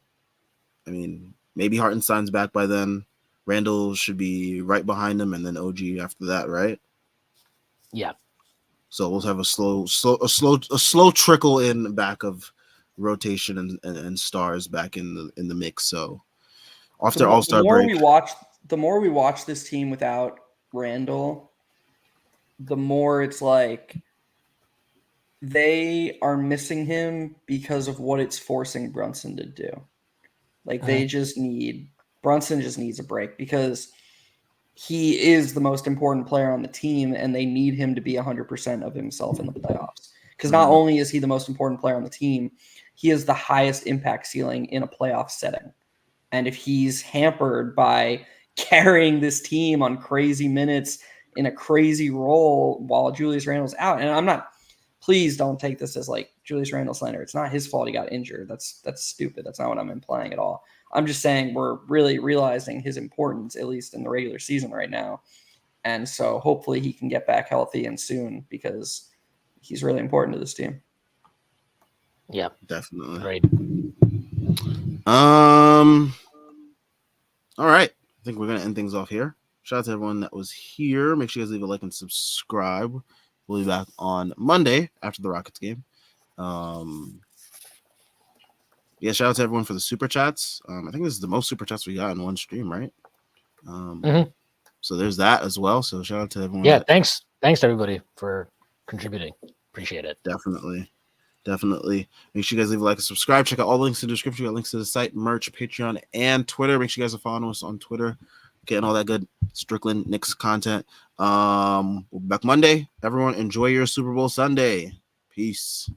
I mean, maybe Hartenstein's back by then. Randall should be right behind him, and then OG after that, right? Yeah. So we'll have a slow trickle in back of rotation and stars back in the mix. So after All-Star break, the more we watch this team without Randall, the more it's like they are missing him because of what it's forcing Brunson to do. Like Brunson just needs a break, because he is the most important player on the team, and they need him to be 100% of himself in the playoffs. Because not only is he the most important player on the team, he has the highest impact ceiling in a playoff setting. And if he's hampered by carrying this team on crazy minutes in a crazy role while Julius Randle's out, and I'm not, please don't take this as like Julius Randle slander. It's not his fault he got injured. That's stupid. That's not what I'm implying at all. I'm just saying we're really realizing his importance, at least in the regular season right now. And so hopefully he can get back healthy and soon, because he's really important to this team. Yeah, Definitely. great. All right. I think we're gonna end things off here. Shout out to everyone that was here. Make sure you guys leave a like and subscribe. We'll be back on Monday after the Rockets game. Yeah, shout out to everyone for the super chats. I think this is the most super chats we got in one stream, right? So there's that as well. So shout out to everyone. Yeah, thanks to everybody for contributing. Appreciate it. Definitely. Make sure you guys leave a like and subscribe. Check out all the links in the description. We got links to the site, merch, Patreon, and Twitter. Make sure you guys are following us on Twitter, getting all that good Strickland Knicks content. We'll be back Monday. Everyone, enjoy your Super Bowl Sunday. Peace.